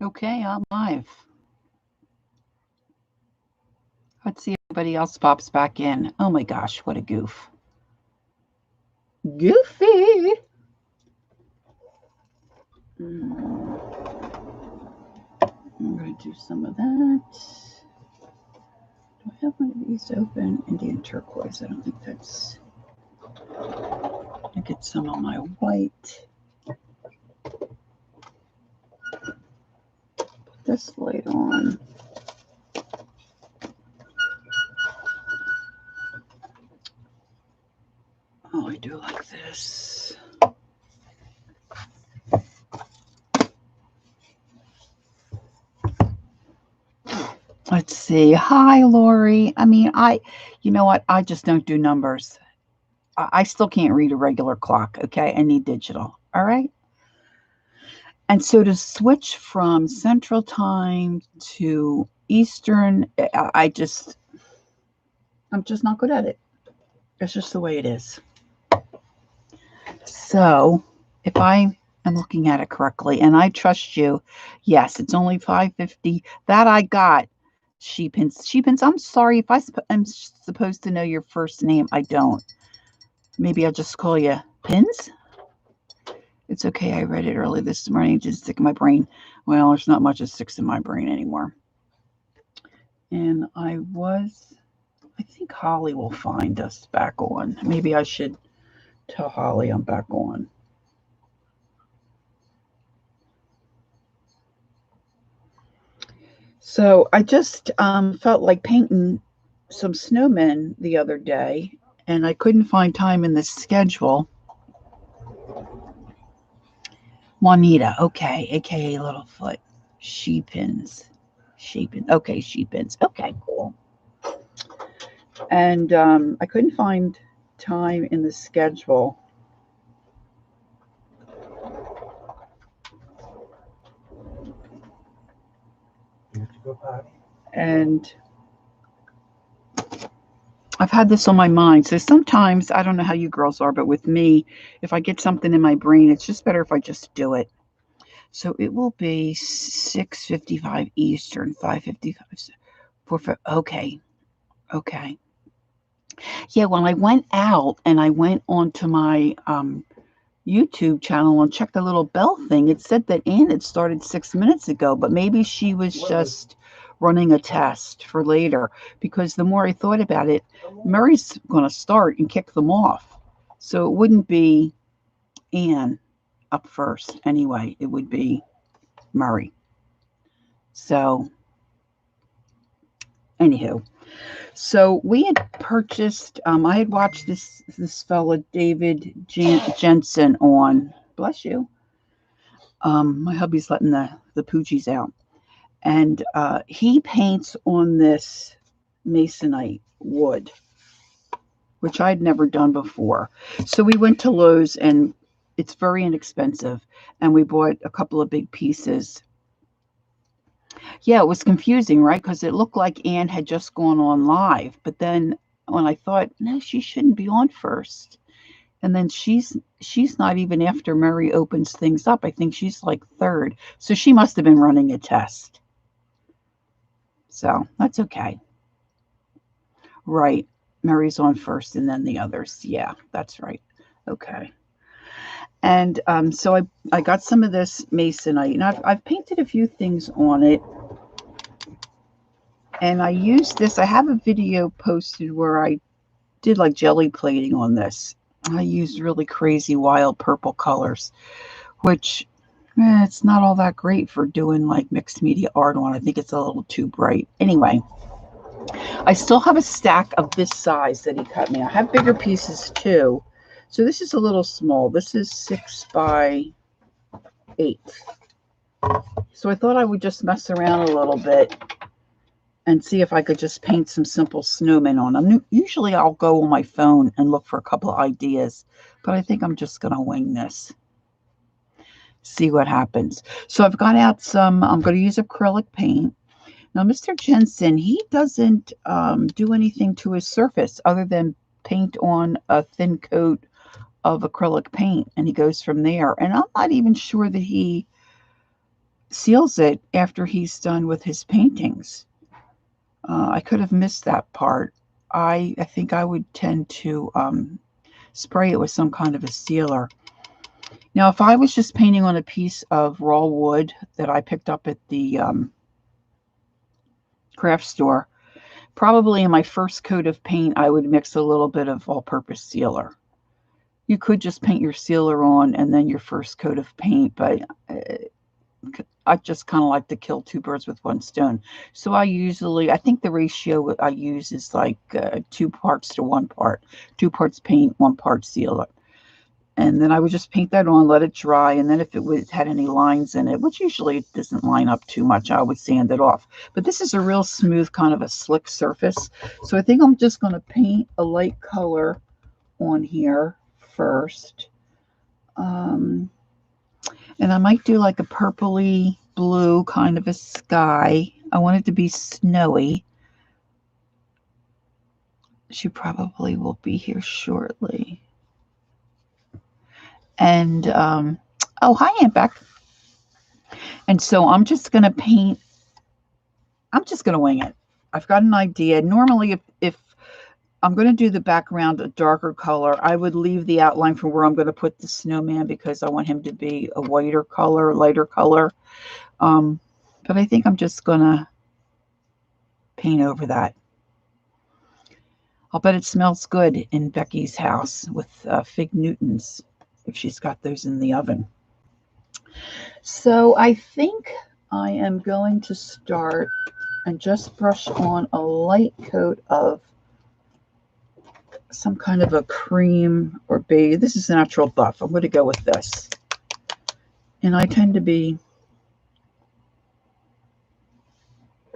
Okay, I'm live. Let's see if anybody else pops back in. Oh my gosh, what a goof. Goofy. Mm, I'm going to do some of that. Do I have one of these open? Indian turquoise. I don't think that's... I get some on my white. Put this light on. Oh, I do like this. Let's see. Hi, Lori. You know what? I just don't do numbers. I still can't read a regular clock. Okay. I need digital. All right. And so to switch from Central Time to Eastern, I'm just not good at it. It's just the way it is. So if I am looking at it correctly, and I trust you, yes, it's only 5:50. That I got. Sheepins. Sheepins, I'm sorry if I'm supposed to know your first name. I don't. Maybe I'll just call you Pins. It's okay. I read it early this morning. It didn't stick in my brain. Well, there's not much that sticks in my brain anymore. And I think Holly will find us back on. Maybe I should tell Holly I'm back on. So I just felt like painting some snowmen the other day, and I couldn't find time in the schedule. Juanita, okay, aka Littlefoot. Sheepins. Sheepin. Okay, sheepins. Okay, cool. And I couldn't find time in the schedule. And I've had this on my mind. So sometimes, I don't know how you girls are, but with me, if I get something in my brain, it's just better if I just do it. So it will be 6:55 Eastern, 5:55. Okay. Okay. Yeah, when I went out and I went onto my YouTube channel and checked the little bell thing, it said that Ann had started 6 minutes ago, but maybe she was just running a test for later, because the more I thought about it, Murray's going to start and kick them off. So it wouldn't be Ann up first anyway. It would be Murray. So, anywho. So we had purchased. I had watched this fella David Jensen on. Bless you. My hubby's letting the poochies out, and he paints on this masonite wood, which I'd never done before. So we went to Lowe's, and it's very inexpensive, and we bought a couple of big pieces. Yeah, it was confusing, right? Because it looked like Ann had just gone on live, but then when I thought, no, she shouldn't be on first, and then she's not even after Murray opens things up. I think she's like third, so she must have been running a test. So that's okay, right? Murray's on first, and then the others. Yeah, that's right. Okay. And so I got some of this masonite, and I've painted a few things on it. And I used this. I have a video posted where I did like jelly plating on this. I used really crazy wild purple colors, which it's not all that great for doing like mixed media art on. I think it's a little too bright. Anyway, I still have a stack of this size that he cut me. I have bigger pieces too. So this is a little small. This is 6 by 8. So I thought I would just mess around a little bit and see if I could just paint some simple snowmen on them. Usually I'll go on my phone and look for a couple of ideas, but I think I'm just going to wing this. See what happens. So I've got out some, I'm going to use acrylic paint. Now, Mr. Jensen, he doesn't do anything to his surface other than paint on a thin coat of acrylic paint, and he goes from there. And I'm not even sure that he seals it after he's done with his paintings. I could have missed that part. I think I would tend to spray it with some kind of a sealer. Now, if I was just painting on a piece of raw wood that I picked up at the craft store, probably in my first coat of paint, I would mix a little bit of all-purpose sealer. You could just paint your sealer on and then your first coat of paint, but I just kind of like to kill two birds with one stone. So I think the ratio I use is like 2 parts to 1 part. 2 parts paint, 1 part sealer. And then I would just paint that on, let it dry. And then if it had any lines in it, which usually it doesn't line up too much, I would sand it off. But this is a real smooth, kind of a slick surface. So I think I'm just going to paint a light color on here first. And I might do like a purpley blue kind of a sky. I want it to be snowy. She probably will be here shortly. And, oh, hi, Aunt Beck. And so I'm just going to paint. I'm just going to wing it. I've got an idea. Normally, if I'm going to do the background a darker color, I would leave the outline for where I'm going to put the snowman because I want him to be a whiter color, lighter color. But I think I'm just going to paint over that. I'll bet it smells good in Becky's house with fig Newtons, if she's got those in the oven. So I think I am going to start and just brush on a light coat of some kind of a cream or beige. This is Natural Buff. I'm going to go with this. And I tend to be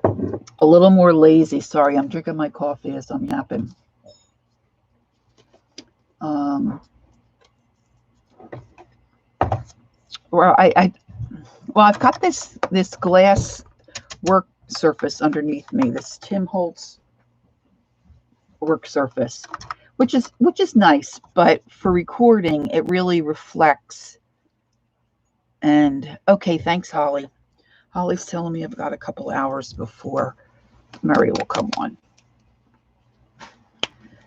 a little more lazy. Sorry, I'm drinking my coffee as I'm yapping. Well, I've got this glass work surface underneath me. This Tim Holtz work surface, which is nice, but for recording, it really reflects. And okay, thanks, Holly. Holly's telling me I've got a couple hours before Murray will come on.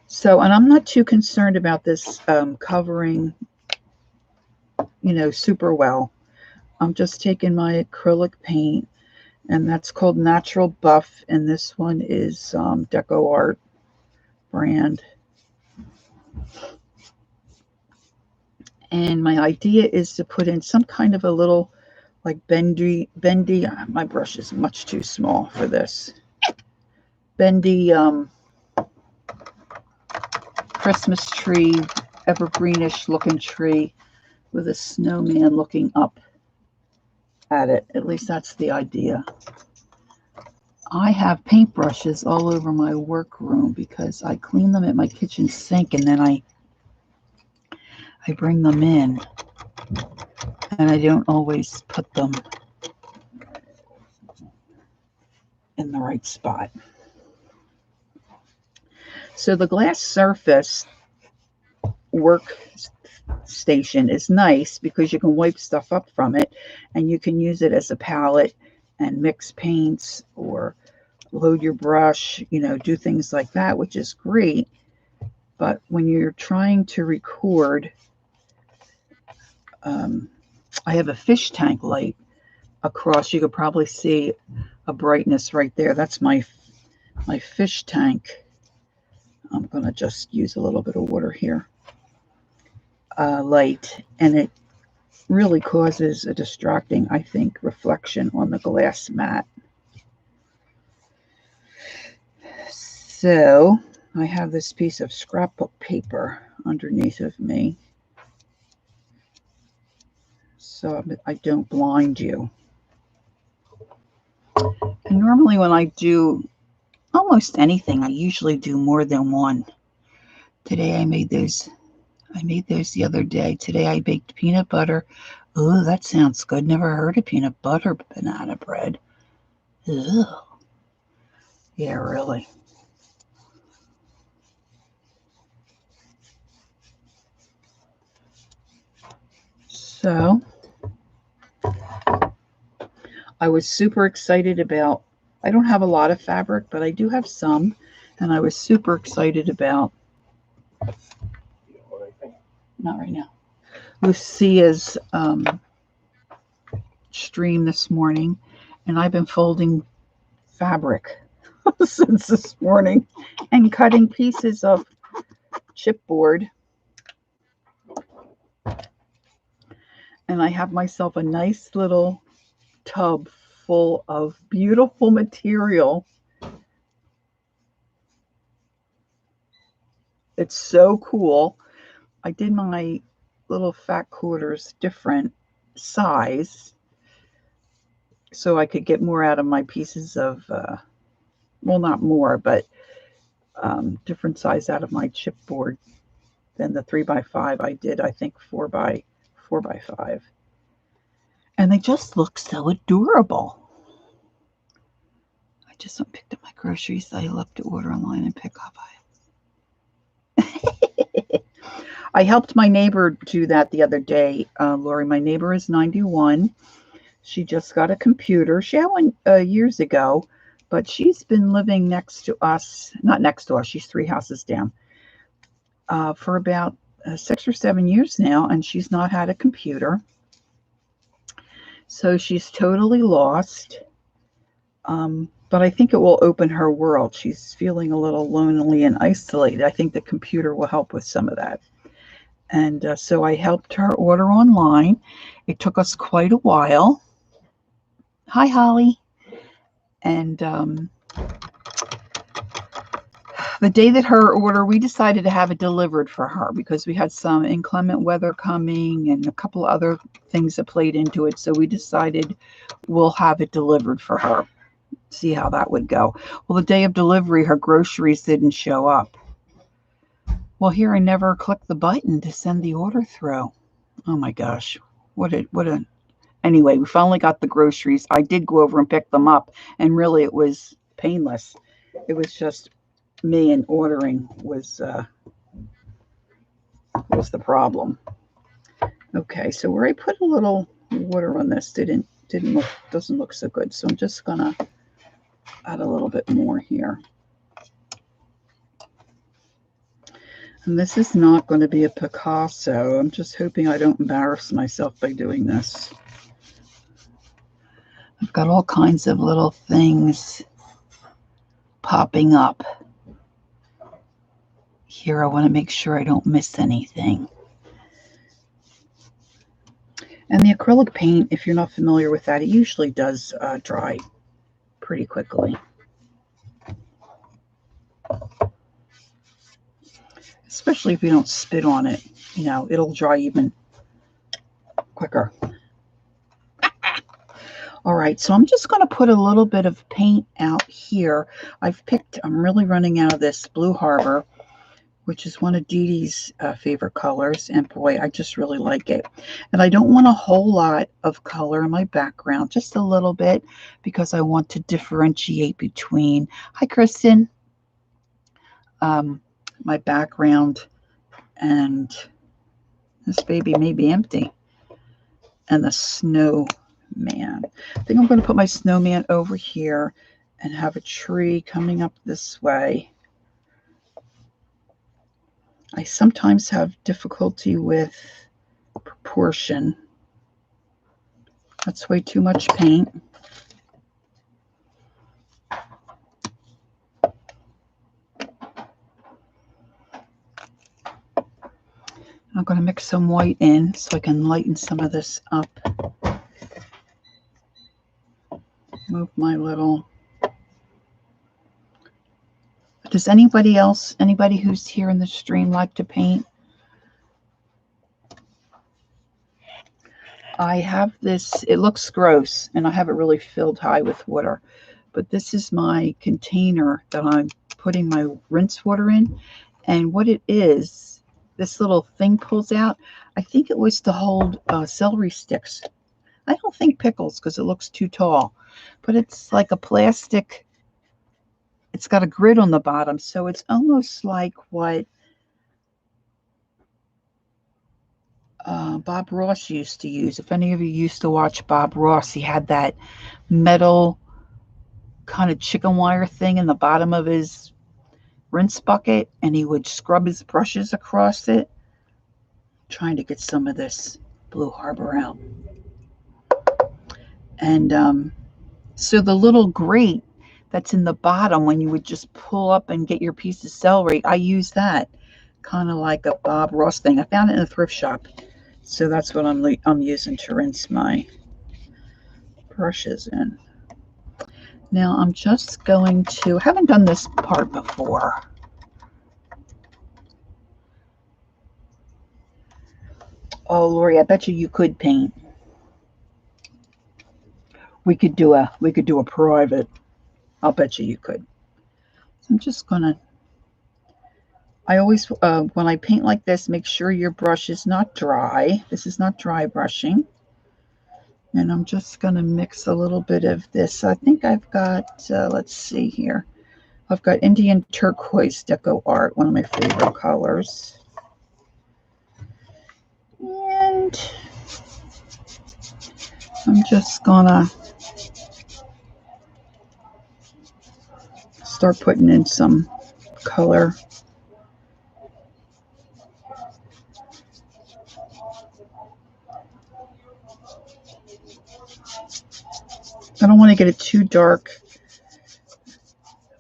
So, and I'm not too concerned about this covering, super well. I'm just taking my acrylic paint, and that's called Natural Buff, and this one is Deco Art brand. And my idea is to put in some kind of a little like bendy, my brush is much too small for this. Bendy Christmas tree, evergreenish looking tree with a snowman looking up at it. At least that's the idea. I have paintbrushes all over my workroom because I clean them at my kitchen sink and then I bring them in, and I don't always put them in the right spot. So the glass surface workstation is nice because you can wipe stuff up from it, and you can use it as a palette and mix paints or load your brush, do things like that, which is great. But when you're trying to record, I have a fish tank light across. You could probably see a brightness right there. That's my fish tank. I'm going to just use a little bit of water here. Light, and it really causes a distracting, I think, reflection on the glass mat. So I have this piece of scrapbook paper underneath of me, so I don't blind you. And normally when I do almost anything, I usually do more than one. Today I made those the other day. Today I baked peanut butter. Oh, that sounds good. Never heard of peanut butter banana bread. Ugh. Yeah, really. So I was super excited about, I don't have a lot of fabric, but I do have some. And I was super excited about, not right now, Lucia's stream this morning. And I've been folding fabric since this morning and cutting pieces of chipboard. And I have myself a nice little tub full of beautiful material. It's so cool. I did my little fat quarters different size so I could get more out of my pieces of, well, not more, but different size out of my chipboard than the 3x5. I did, I think, 4x5. And they just look so adorable. I just picked up my groceries. I love to order online and pick up. I helped my neighbor do that the other day, Lori. My neighbor is 91. She just got a computer. She had one years ago, but she's been living next to us, not next to us, she's 3 houses down, for about 6 or 7 years now, and she's not had a computer. So she's totally lost. But I think it will open her world. She's feeling a little lonely and isolated. I think the computer will help with some of that. And so I helped her order online. It took us quite a while. Hi, Holly. And the day that her order, we decided to have it delivered for her because we had some inclement weather coming and a couple of other things that played into it. So we decided we'll have it delivered for her. See how that would go. Well, the day of delivery, her groceries didn't show up. Well, here I never clicked the button to send the order through. Oh my gosh. Anyway, we finally got the groceries. I did go over and pick them up, and really it was painless. It was just me, and ordering was the problem. Okay, so where I put a little water on this doesn't look so good. So I'm just gonna add a little bit more here. And this is not going to be a Picasso. I'm just hoping I don't embarrass myself by doing this. I've got all kinds of little things popping up. Here, I want to make sure I don't miss anything. And the acrylic paint, if you're not familiar with that, it usually does dry pretty quickly. Especially if you don't spit on it, it'll dry even quicker. All right, so I'm just going to put a little bit of paint out here. I'm really running out of this Blue Harbor, which is one of Dee Dee's favorite colors. And boy, I just really like it. And I don't want a whole lot of color in my background, just a little bit, because I want to differentiate between, hi, Kristen, my background and this baby may be empty, and the snowman. I think I'm going to put my snowman over here and have a tree coming up this way. I sometimes have difficulty with proportion. That's way too much paint. I'm going to mix some white in so I can lighten some of this up. Move my little... Does anybody who's here in the stream like to paint? I have this, it looks gross, and I have it really filled high with water. But this is my container that I'm putting my rinse water in. And what it is, this little thing pulls out. I think it was to hold celery sticks. I don't think pickles because it looks too tall. But it's like a plastic, it's got a grid on the bottom. So it's almost like what Bob Ross used to use. If any of you used to watch Bob Ross, he had that metal kind of chicken wire thing in the bottom of his rinse bucket, and he would scrub his brushes across it, trying to get some of this Blue Harbor out. And so the little grate that's in the bottom, when you would just pull up and get your piece of celery, I use that kind of like a Bob Ross thing. I found it in a thrift shop, so that's what I'm using to rinse my brushes in. Now I'm just going to, haven't done this part before. Oh, Lori, I bet you could paint. We could do a private. I'll bet you could. I'm just gonna. I always, when I paint like this, make sure your brush is not dry. This is not dry brushing. And I'm just gonna mix a little bit of this. I think I've got. Let's see here. I've got Indian Turquoise Deco Art, one of my favorite colors. And I'm just gonna start putting in some color. I don't want to get it too dark.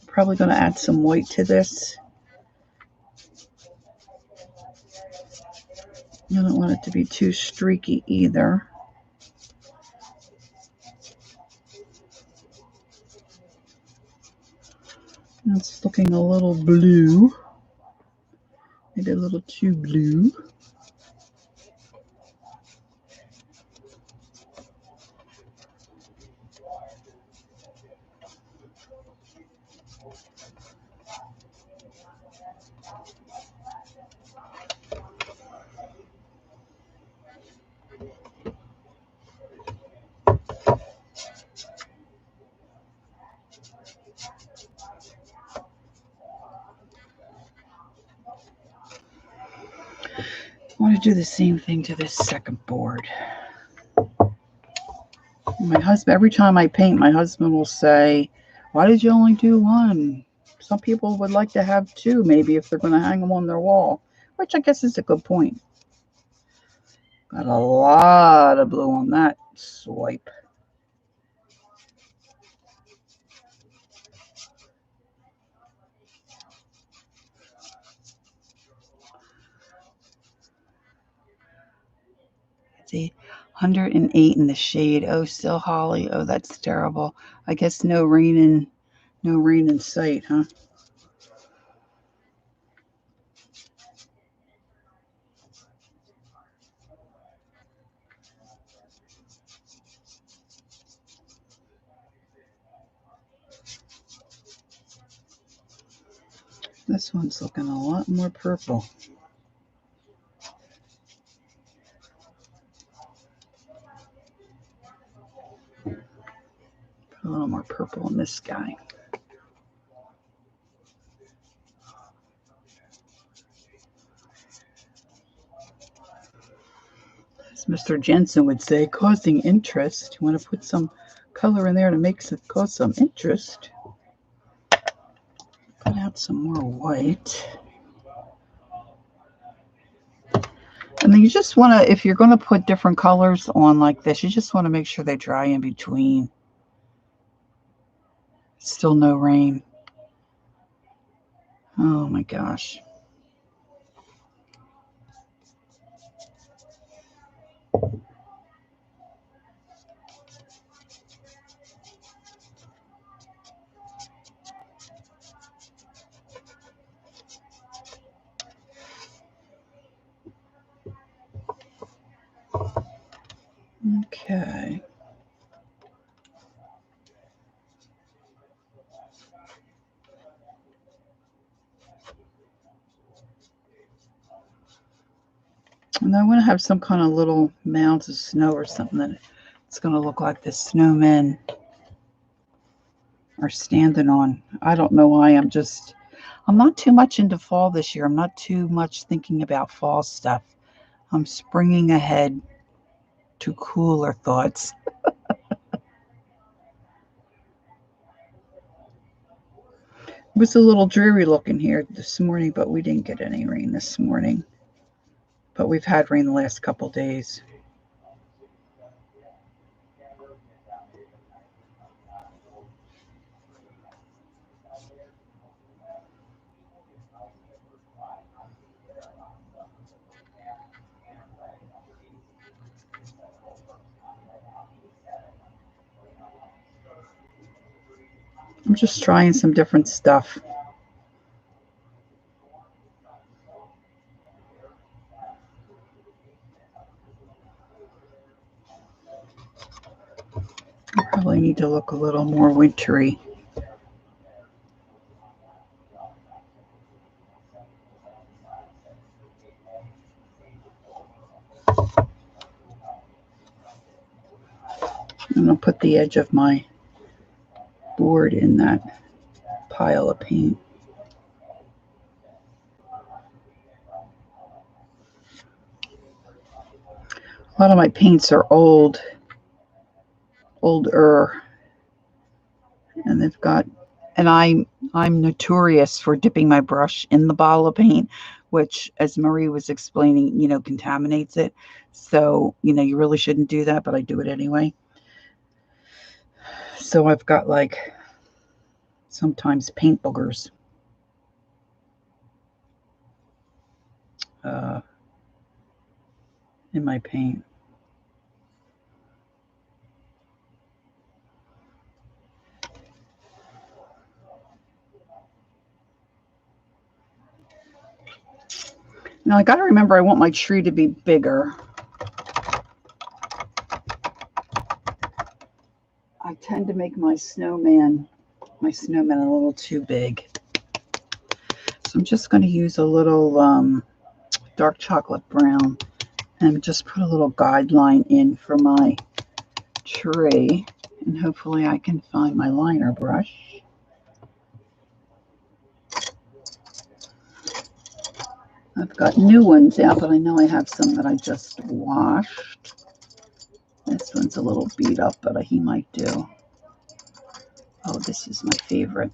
I'm probably going to add some white to this. I don't want it to be too streaky either. It's looking a little blue. Maybe a little too blue. I want to do the same thing to this second board. My husband, every time I paint, my husband will say, "Why did you only do one? Some people would like to have two, maybe, if they're going to hang them on their wall," which I guess is a good point. Got a lot of blue on that swipe. See, 108 in the shade. Oh, still Holly. Oh, that's terrible. I guess no rain in sight, huh? This one's looking a lot more purple. Put a little more purple in this guy. As Mr. Jensen would say, causing interest. You want to put some color in there to make it cause some interest. Put out some more white. And then you just want to, if you're going to put different colors on like this, you just want to make sure they dry in between. Still no rain. Oh my gosh. Okay. And I want to have some kind of little mounds of snow or something that it's going to look like the snowmen are standing on. I don't know why. I'm not too much into fall this year. I'm not too much thinking about fall stuff. I'm springing ahead to cooler thoughts. It was a little dreary looking here this morning, but we didn't get any rain this morning. But we've had rain the last couple days. I'm just trying some different stuff. I probably need to look a little more wintry. I'm going to put the edge of my board in that pile of paint. A lot of my paints are older, and they've got, and I'm notorious for dipping my brush in the bottle of paint, which, as Marie was explaining, contaminates it. So, you really shouldn't do that, but I do it anyway. So I've got like sometimes paint boogers. In my paint. Now I got to remember I want my tree to be bigger. I tend to make my snowman a little too big. So I'm just going to use a little dark chocolate brown and just put a little guideline in for my tree. And hopefully I can find my liner brush. I've got new ones out, but I know I have some that I just washed. This one's a little beat up, but he might do. Oh, this is my favorite.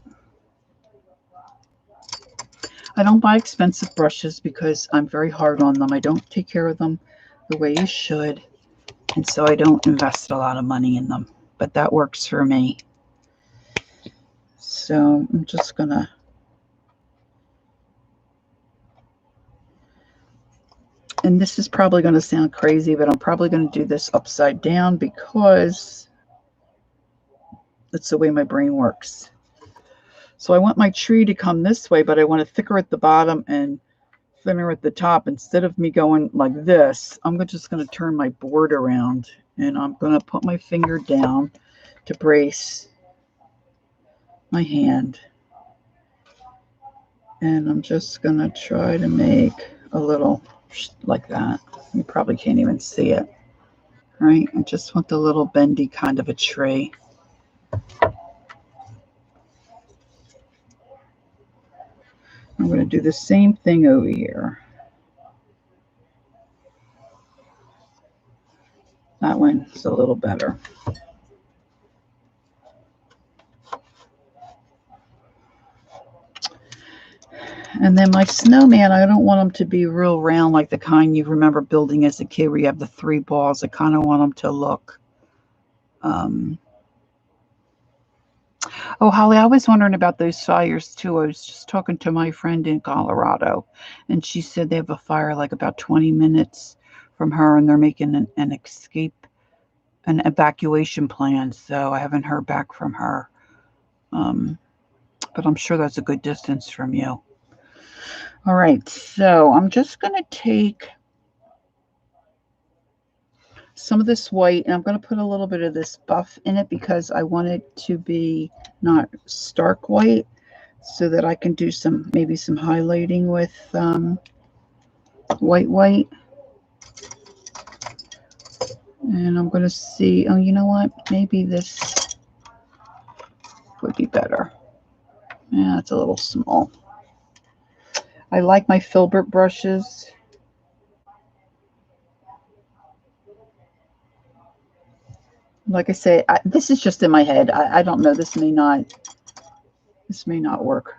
I don't buy expensive brushes because I'm very hard on them. I don't take care of them the way you should. And so I don't invest a lot of money in them. But that works for me. So I'm just going to... And this is probably going to sound crazy, but I'm probably going to do this upside down because that's the way my brain works. So I want my tree to come this way, but I want it thicker at the bottom and thinner at the top. Instead of me going like this, I'm just going to turn my board around and I'm going to put my finger down to brace my hand. And I'm just going to try to make a little like that. You probably can't even see it, right? I just want the little bendy kind of a tree. I'm going to do the same thing over here. That one's a little better. And then my snowman, I don't want them to be real round like the kind you remember building as a kid where you have the 3 balls. I kind of want them to look. Oh, Holly, I was wondering about those fires too. I was just talking to my friend in Colorado, and she said they have a fire like about 20 minutes from her, and they're making an evacuation plan. So I haven't heard back from her. But I'm sure that's a good distance from you. All right, so I'm just going to take some of this white and I'm going to put a little bit of this buff in it because I want it to be not stark white so that I can do maybe some highlighting with white. And I'm going to see, oh, you know what? Maybe this would be better. Yeah, it's a little small. I like my filbert brushes. Like I say, this is just in my head. I don't know. This may not work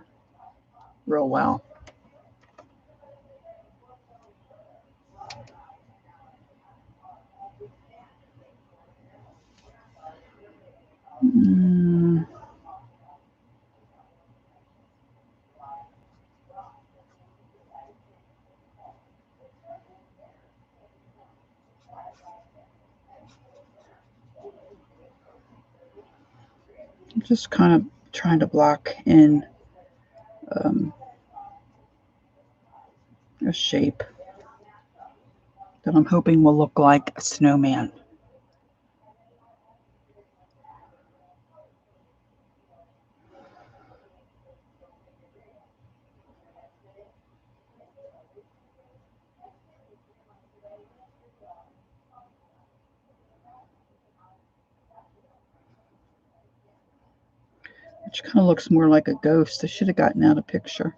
real well. I'm just kind of trying to block in a shape that I'm hoping will look like a snowman. Which kind of looks more like a ghost. I should have gotten out a picture.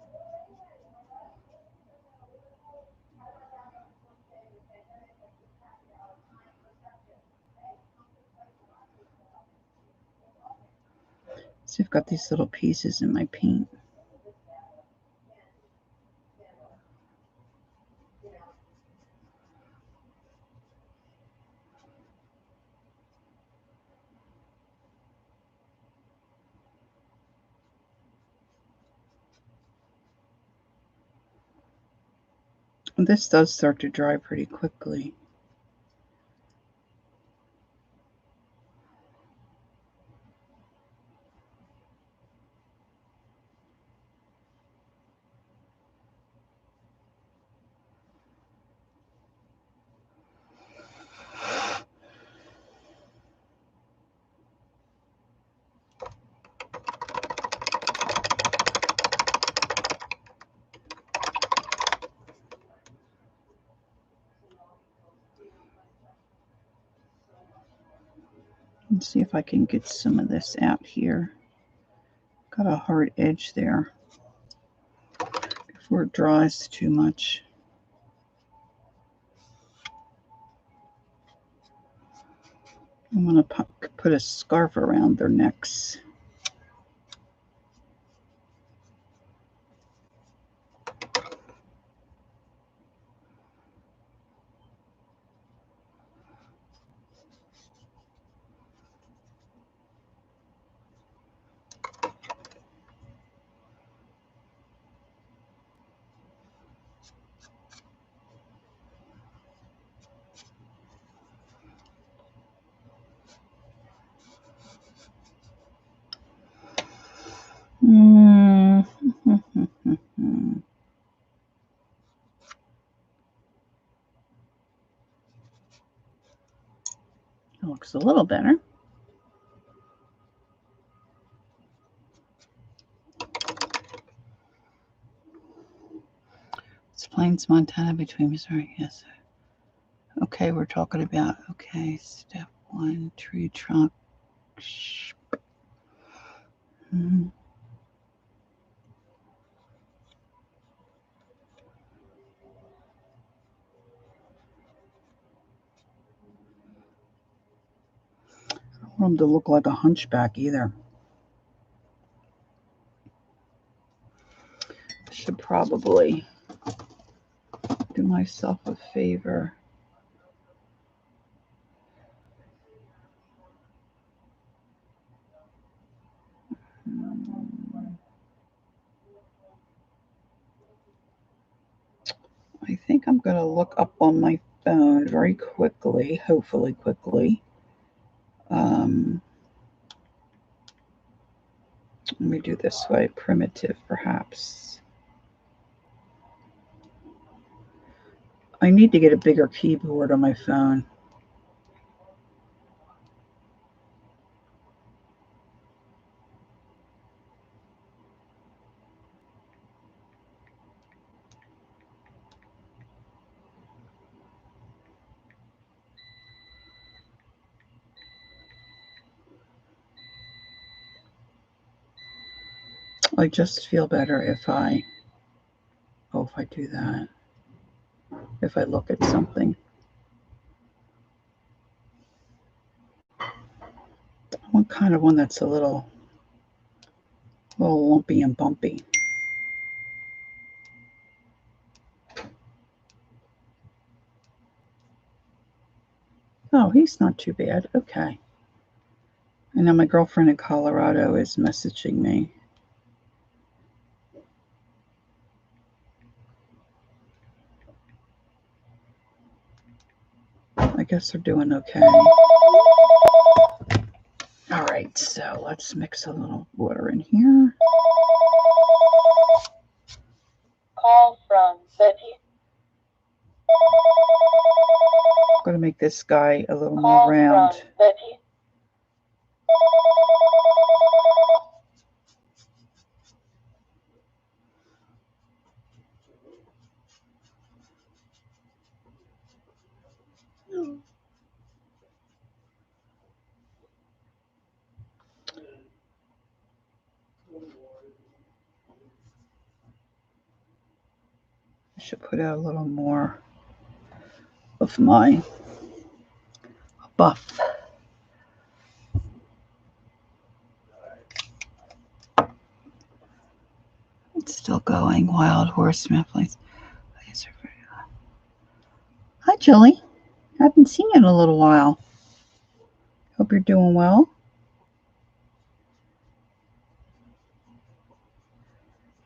See, I've got these little pieces in my paint. And this does start to dry pretty quickly. Let's see if I can get some of this out here. Got a hard edge there before it dries too much. I'm going to put a scarf around their necks. It looks a little better. It's Plains, Montana between Missouri. Yes. Okay, we're talking about, okay, step 1, tree trunk. I don't want him to look like a hunchback either. I should probably do myself a favor. I think I'm going to look up on my phone very quickly, hopefully quickly. Let me do this way, primitive perhaps. I need to get a bigger keyboard on my phone. I just feel better if I do that. If I look at something. want kind of one that's a little lumpy and bumpy. Oh, he's not too bad. Okay. And now my girlfriend in Colorado is messaging me. I guess they're doing okay. All right, so let's mix a little water in here. Call from Betty. I'm going to make this guy a little more round. From Betty. I should put out a little more of my buff. It's still going. Wild Horse Please. Hi, Jilly. I haven't seen you in a little while. Hope you're doing well.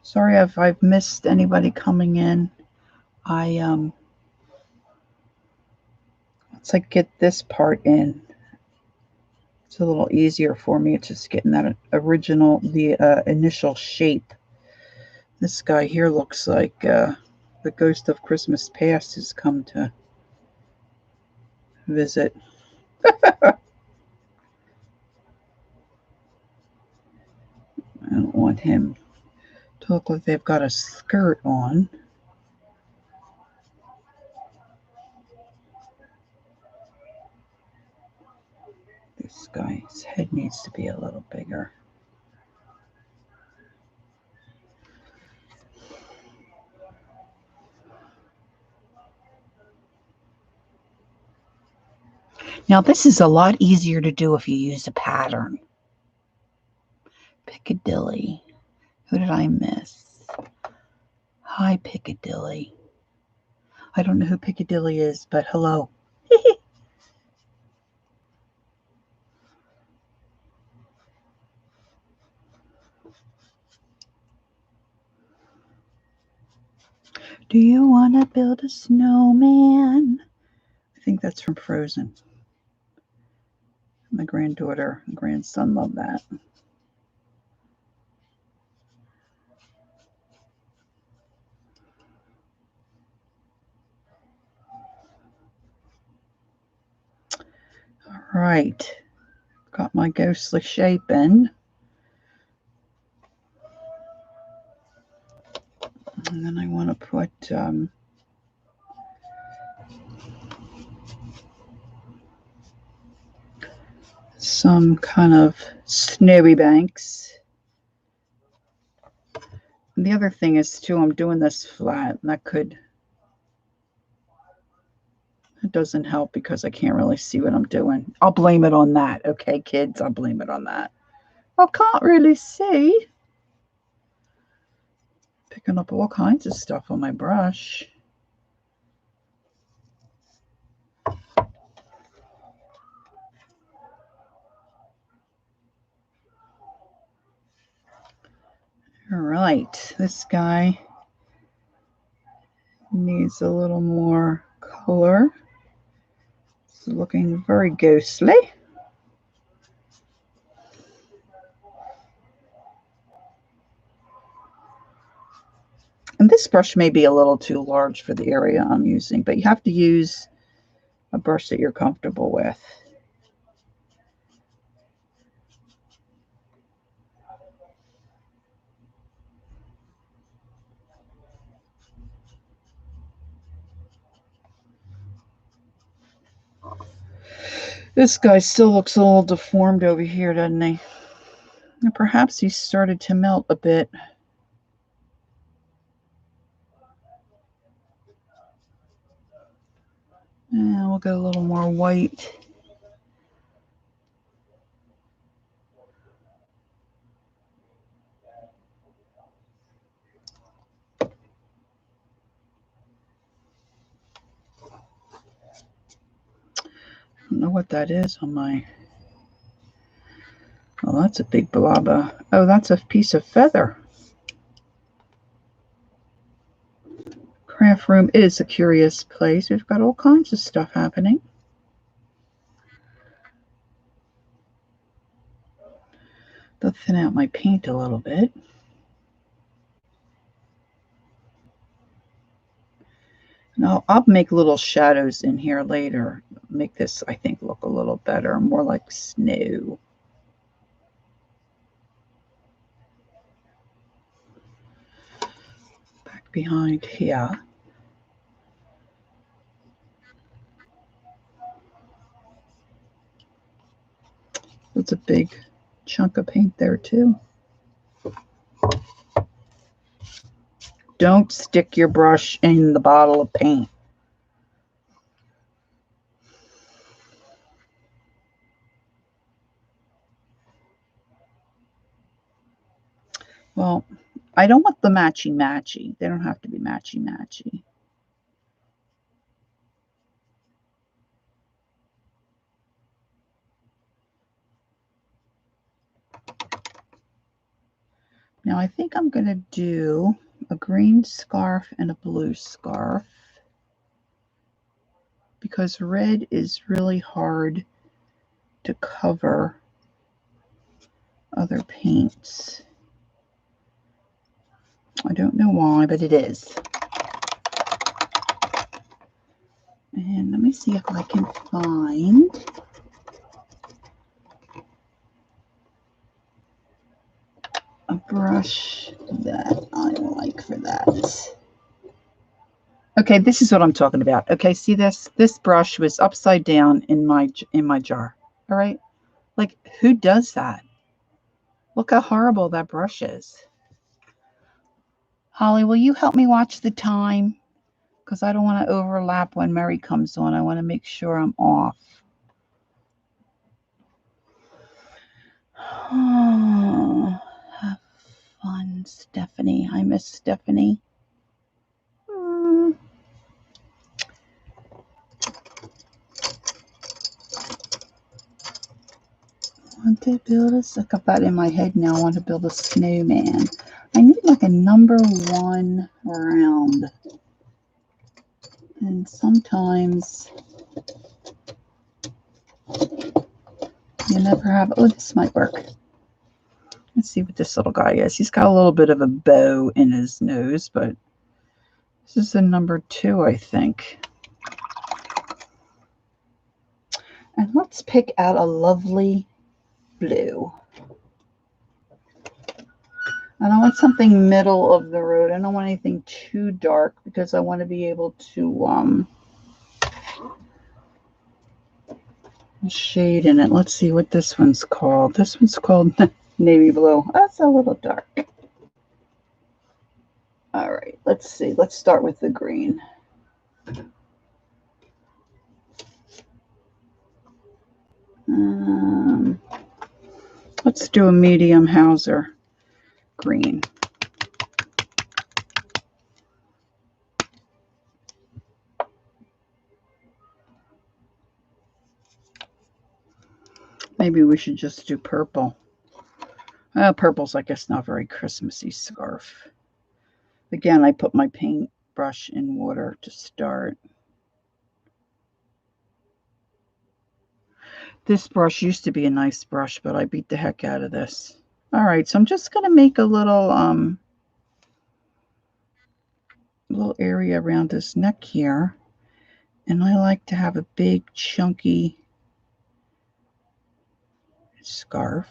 Sorry if I've missed anybody coming in. Once I get this part in, it's a little easier for me. It's just getting that the initial shape. This guy here looks like the ghost of Christmas past has come to visit. I don't want him to look like they've got a skirt on. This guy's head needs to be a little bigger. Now this is a lot easier to do if you use a pattern. Piccadilly. Who did I miss? Hi, Piccadilly. I don't know who Piccadilly is, but hello. Do you want to build a snowman? I think that's from Frozen. My granddaughter and grandson love that. All right. Got my ghostly shape in. And then I want to put some kind of snowy banks. And the other thing is, too, I'm doing this flat, and it doesn't help because I can't really see what I'm doing. I'll blame it on that, okay, kids? I'll blame it on that. I can't really see. Picking up all kinds of stuff on my brush. All right, this guy needs a little more color. It's looking very ghostly. And this brush may be a little too large for the area I'm using, but you have to use a brush that you're comfortable with. This guy still looks a little deformed over here, doesn't he? And perhaps he started to melt a bit. And we'll get a little more white. don't know what that is on my... Oh, that's a big blob. Oh, that's a piece of feather. Craft room is a curious place. We've got all kinds of stuff happening. They'll thin out my paint a little bit. Now I'll make little shadows in here later. Make this, I think, look a little better, more like snow. Back behind here. That's a big chunk of paint there too. Don't stick your brush in the bottle of paint. Well, I don't want the matchy-matchy. They don't have to be matchy-matchy. Now I think I'm going to do a green scarf and a blue scarf because red is really hard to cover other paints. I don't know why, but it is. And let me see if I can find a brush that I like for that. Okay, this is what I'm talking about. Okay, see this? This brush was upside down in my jar. All right? Like, who does that? Look how horrible that brush is. Holly, will you help me watch the time? Because I don't want to overlap when Mary comes on. I want to make sure I'm off. Oh, have fun, Stephanie. I miss Stephanie. I want to build a... I got that in my head now. I want to build a snowman. I need like a number 1 round. And sometimes you never have... Oh, this might work. Let's see what this little guy is. He's got a little bit of a bow in his nose, but this is a number 2, I think. And let's pick out a lovely blue. And I want something middle of the road. I don't want anything too dark because I want to be able to shade in it. Let's see what this one's called. This one's called navy blue. That's a little dark. All right, let's see. Let's start with the green. Let's do a medium Hauser green. Maybe we should just do purple. Purple's, I guess, not very Christmassy scarf. Again, I put my paintbrush in water to start. This brush used to be a nice brush, but I beat the heck out of this. All right, so I'm just going to make a little area around his neck here. And I like to have a big, chunky scarf.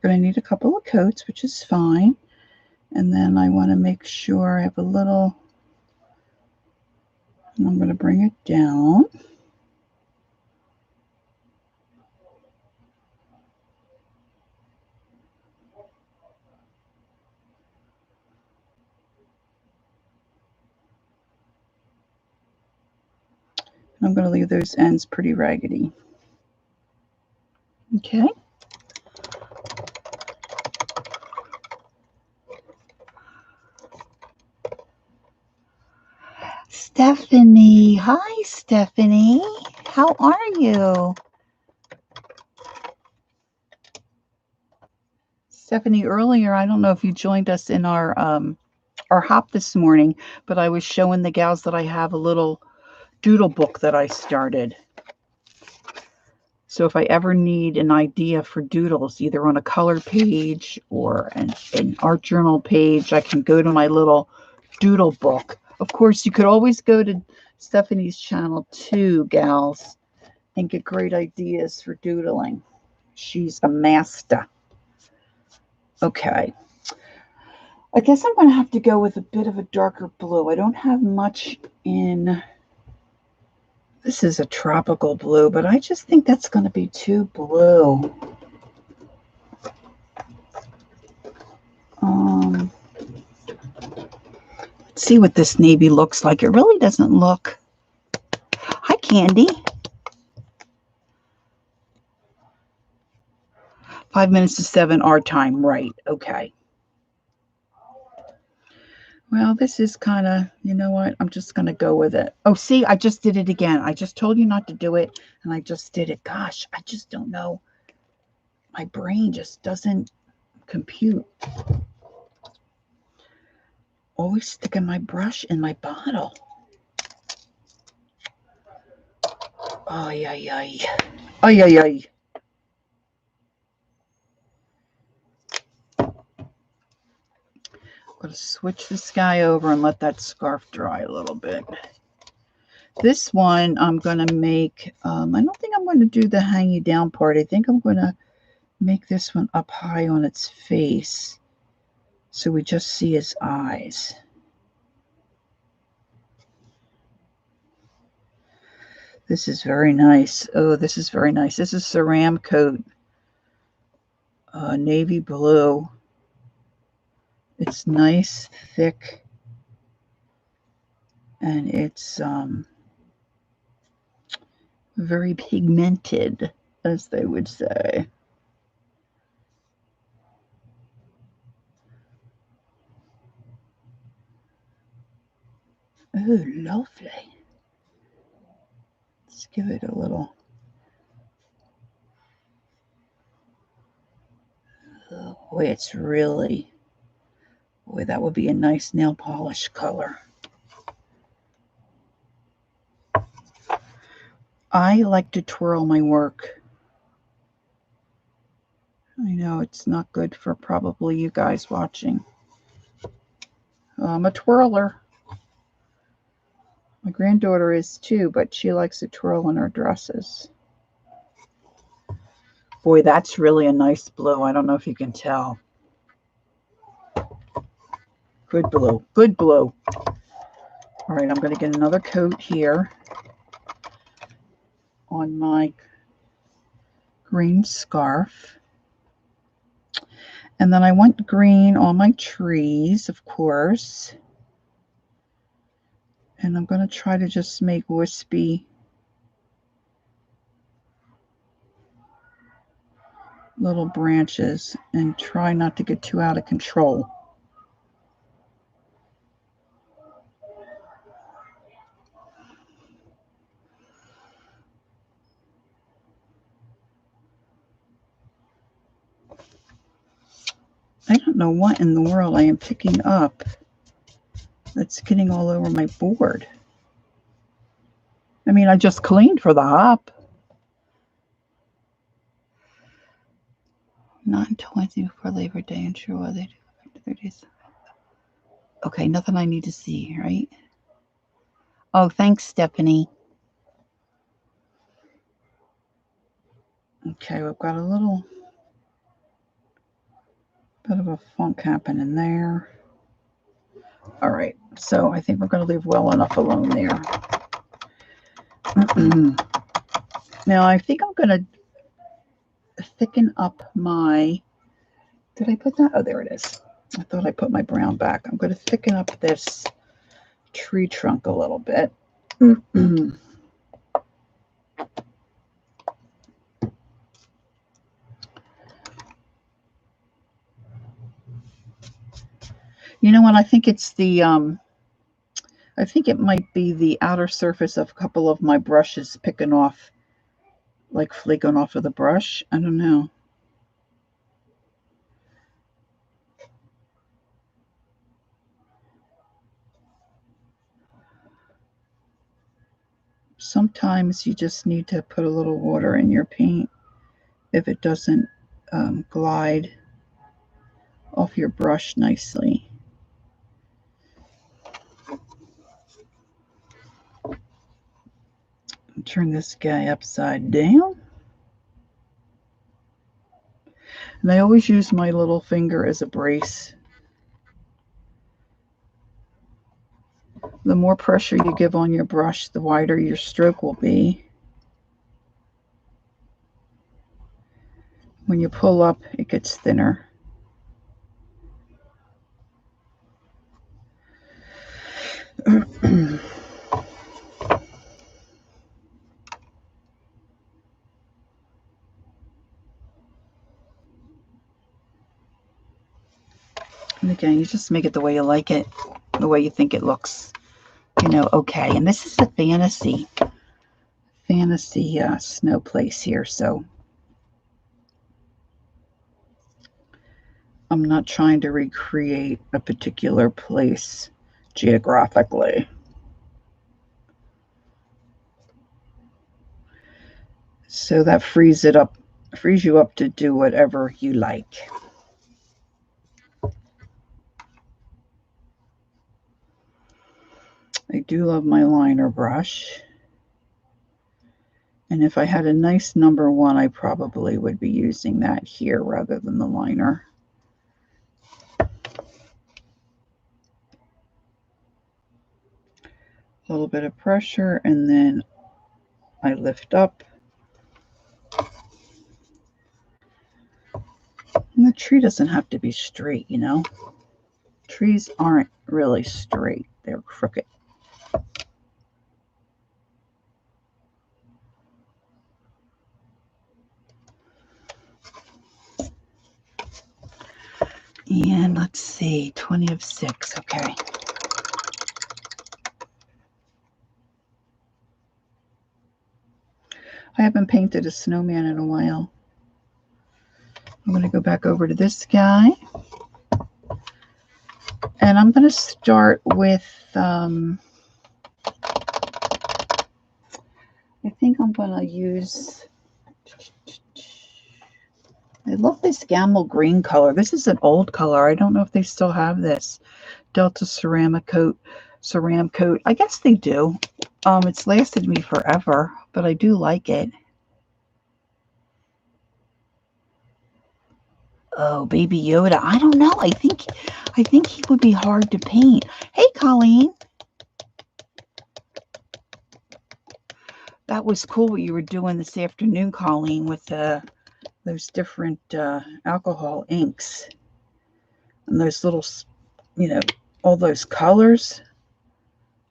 We're going to need a couple of coats, which is fine. And then I want to make sure I have a little, and I'm going to bring it down. I'm going to leave those ends pretty raggedy. Okay. Stephanie. Hi, Stephanie. How are you? Stephanie, earlier, I don't know if you joined us in our hop this morning, but I was showing the gals that I have a little doodle book that I started. So if I ever need an idea for doodles, either on a color page or an art journal page, I can go to my little doodle book. Of course, you could always go to Stephanie's channel too, gals, and get great ideas for doodling. She's a master. Okay. I guess I'm going to have to go with a bit of a darker blue. I don't have much in... This is a tropical blue, but I just think that's going to be too blue. Let's see what this navy looks like. It really doesn't look... Hi, Candy. 5 minutes to 7 our time. Right. Okay. Well, this is kind of, you know what? I'm just going to go with it. Oh, see, I just did it again. I just told you not to do it, and I just did it. Gosh, I just don't know. My brain just doesn't compute. Always sticking my brush in my bottle. Ay, ay, ay. Ay, ay, ay. I'm going to switch this guy over and let that scarf dry a little bit. This one I'm going to make, I don't think I'm going to do the hanging down part. I think I'm going to make this one up high on its face so we just see his eyes. This is very nice. Oh, this is very nice. This is Ceram Coat, navy blue. It's nice, thick, and it's very pigmented, as they would say. Oh, lovely. Let's give it a little. Oh, boy, it's really... Boy, that would be a nice nail polish color. I like to twirl my work. I know it's not good for probably you guys watching. I'm a twirler. My granddaughter is too, but she likes to twirl in her dresses. Boy, that's really a nice blue. I don't know if you can tell. Good blue. Good blue. All right, I'm going to get another coat here on my green scarf. And then I want green on my trees, of course. And I'm going to try to just make wispy little branches and try not to get too out of control. I don't know what in the world I am picking up that's getting all over my board. I mean, I just cleaned for the hop. Not until Wednesday before Labor Day. I'm sure what they do for 30 days. Okay, nothing I need to see, right? Oh, thanks, Stephanie. Okay, we've got a little bit of a funk happening there. All right, so I think we're going to leave well enough alone there. Now, I think I'm going to thicken up my... Did I put that? Oh, there it is. I thought I put my brown back. I'm going to thicken up this tree trunk a little bit. You know what? I think it's the I think it might be the outer surface of a couple of my brushes picking off, like flaking off of the brush. I don't know. Sometimes you just need to put a little water in your paint if it doesn't glide off your brush nicely. Turn this guy upside down. And I always use my little finger as a brace. The more pressure you give on your brush, the wider your stroke will be. When you pull up, it gets thinner. And again, you just make it the way you like it, the way you think it looks, okay. And this is a fantasy snow place here, so I'm not trying to recreate a particular place geographically. So that frees you up to do whatever you like. I do love my liner brush. And if I had a nice number 1, I probably would be using that here rather than the liner. A little bit of pressure, and then I lift up. And the tree doesn't have to be straight, Trees aren't really straight. They're crooked. And let's see, 20 of 6, okay. I haven't painted a snowman in a while. I'm going to go back over to this guy. And I'm going to start with, I think I'm going to use, I love this Gamble green color. This is an old color. I don't know if they still have this. Delta Ceramic Coat. I guess they do. It's lasted me forever, but I do like it. Oh, Baby Yoda. I don't know. I think he would be hard to paint. Hey, Colleen. That was cool what you were doing this afternoon, Colleen, with those different alcohol inks and those little, all those colors.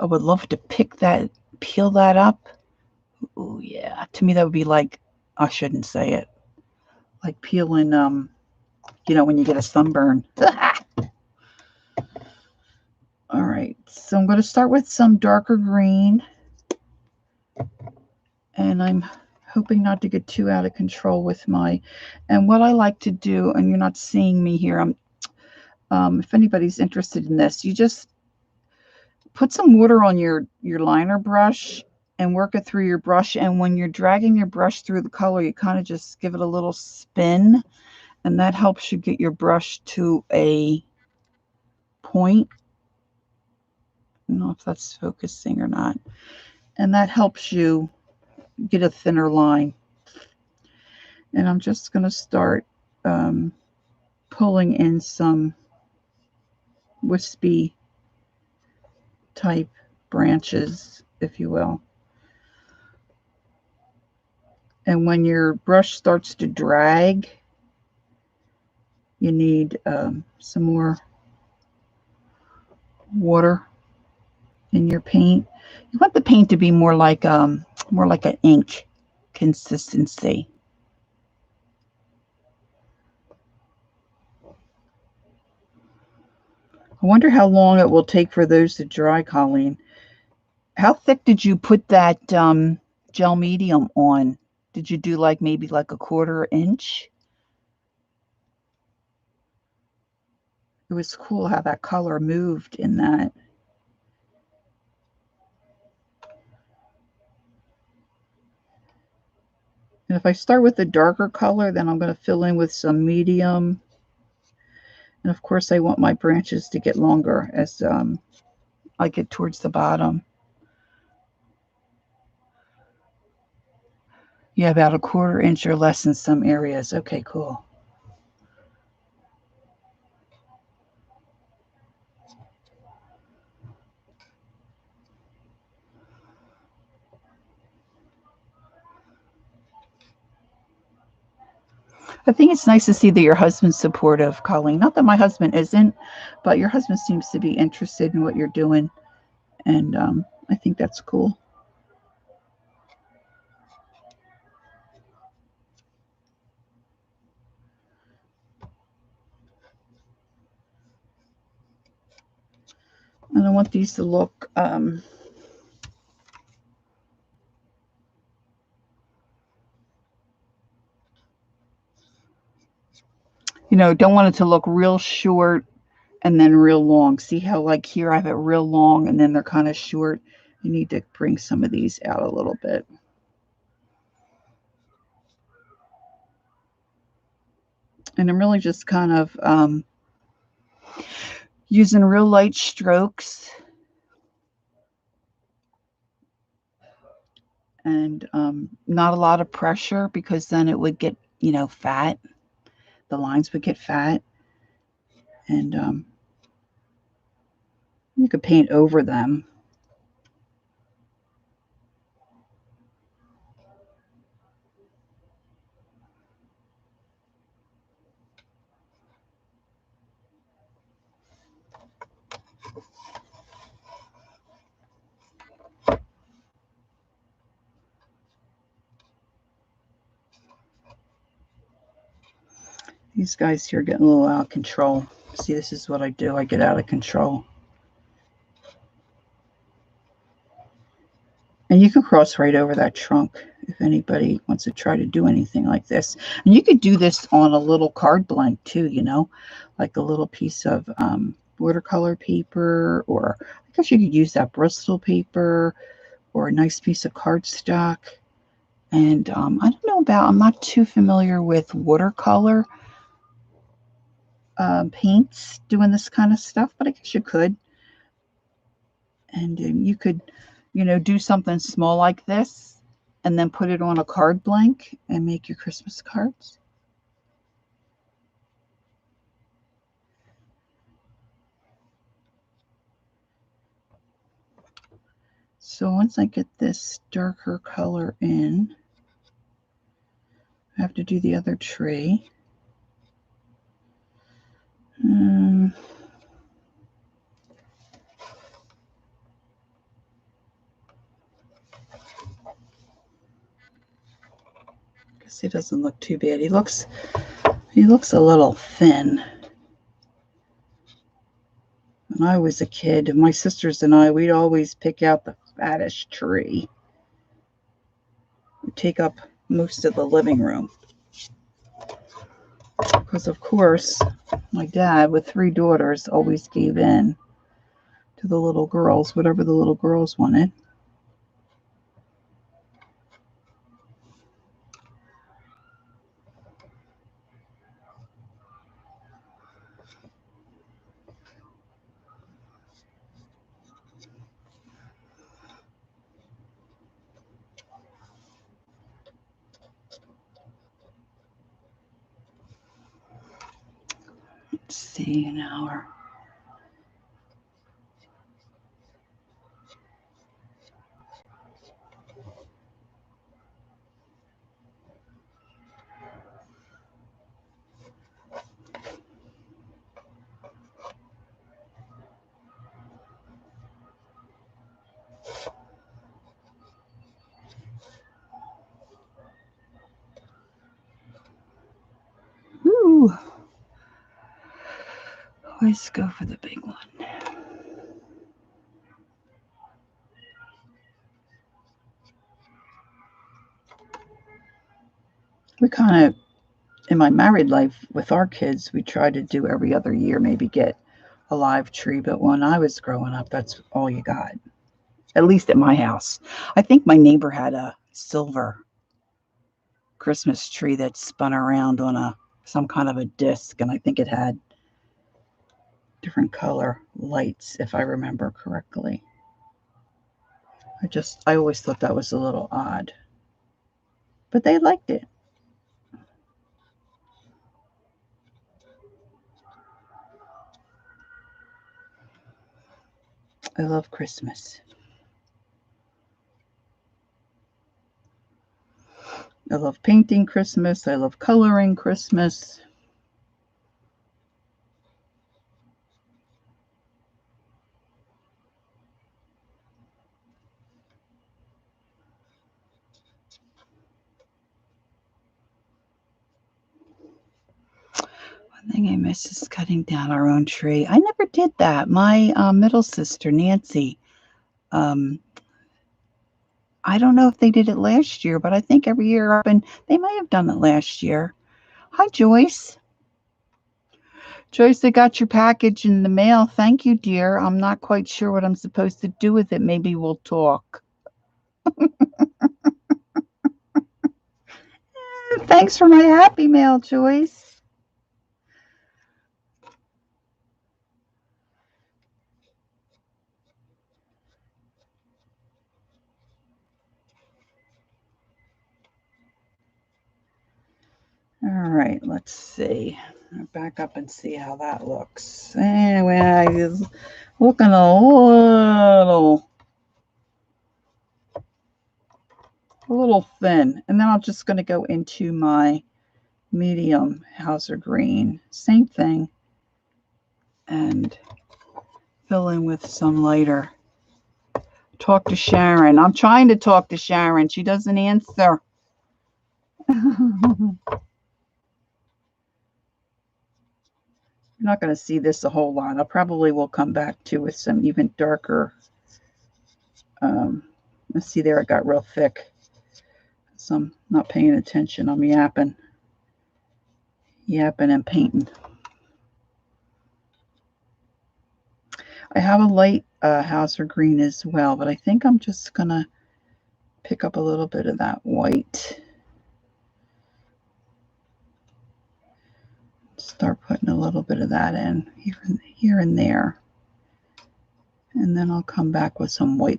I would love to peel that up. Oh yeah, to me that would be like, I shouldn't say it, like peeling, when you get a sunburn. All right, so I'm going to start with some darker green, and I'm hoping not to get too out of control with and what I like to do, and you're not seeing me here, if anybody's interested in this, you just put some water on your liner brush and work it through your brush. And when you're dragging your brush through the color, you kind of just give it a little spin, and that helps you get your brush to a point. I don't know if that's focusing or not. And that helps you get a thinner line. And I'm just going to start pulling in some wispy type branches, if you will. And when your brush starts to drag, you need some more water in your paint. You want the paint to be more like an ink consistency. I wonder how long it will take for those to dry, Colleen. How thick did you put that gel medium on? Did you do like maybe like a 1/4 inch? It was cool how that color moved in that. And if I start with the darker color, then I'm going to fill in with some medium. And of course, I want my branches to get longer as I get towards the bottom. Yeah, about a 1/4 inch or less in some areas. Okay, cool. I think it's nice to see that your husband's supportive, Colleen. Not that my husband isn't, but your husband seems to be interested in what you're doing. And I think that's cool. And I want these to look don't want it to look real short and then real long. See how like here I have it real long and then they're kind of short. You need to bring some of these out a little bit. And I'm really just kind of using real light strokes and not a lot of pressure because then it would get, fat. The lines would get fat. And you could paint over them. These guys here are getting a little out of control. See, this is what I do. I get out of control. And you can cross right over that trunk if anybody wants to try to do anything like this. And you could do this on a little card blank too, like a little piece of watercolor paper, or I guess you could use that Bristol paper or a nice piece of cardstock. And I don't know I'm not too familiar with watercolor paints doing this kind of stuff, but I guess you could. And you could, do something small like this and then put it on a card blank and make your Christmas cards. So once I get this darker color in, I have to do the other tree. Guess he doesn't look too bad. He looks a little thin. When I was a kid, my sisters and I, we'd always pick out the fattest tree. We'd take up most of the living room. Because, of course, my dad, with 3 daughters, always gave in to the little girls, whatever the little girls wanted. Let's see an hour. always go for the big one. We kind of, in my married life with our kids, we try to do every other year, maybe get a live tree. But when I was growing up, that's all you got, at least at my house. I think my neighbor had a silver Christmas tree that spun around on some kind of a disc, and I think it had different color lights, if I remember correctly. I always thought that was a little odd, but they liked it. I love Christmas. I love painting Christmas. I love coloring Christmas. One thing I miss is cutting down our own tree. I never did that. My middle sister, Nancy, I don't know if they did it last year, but I think every year they might have done it last year. Hi, Joyce. Joyce, I got your package in the mail. Thank you, dear. I'm not quite sure what I'm supposed to do with it. Maybe we'll talk. Thanks for my happy mail, Joyce. All right, let's see. I'll back up and see how that looks. Anyway, it's looking a little thin. And then I'm just going to go into my medium Hauser green. Same thing. And fill in with some lighter. Talk to Sharon. I'm trying to talk to Sharon. She doesn't answer. You're not going to see this a whole lot. I probably will come back to with some even darker. Let's see there, it got real thick. So I'm not paying attention. I'm yapping and painting. I have a light Hauser green as well, but I think I'm just going to pick up a little bit of that white. Start putting a little bit of that in here and there. And then I'll come back with some white.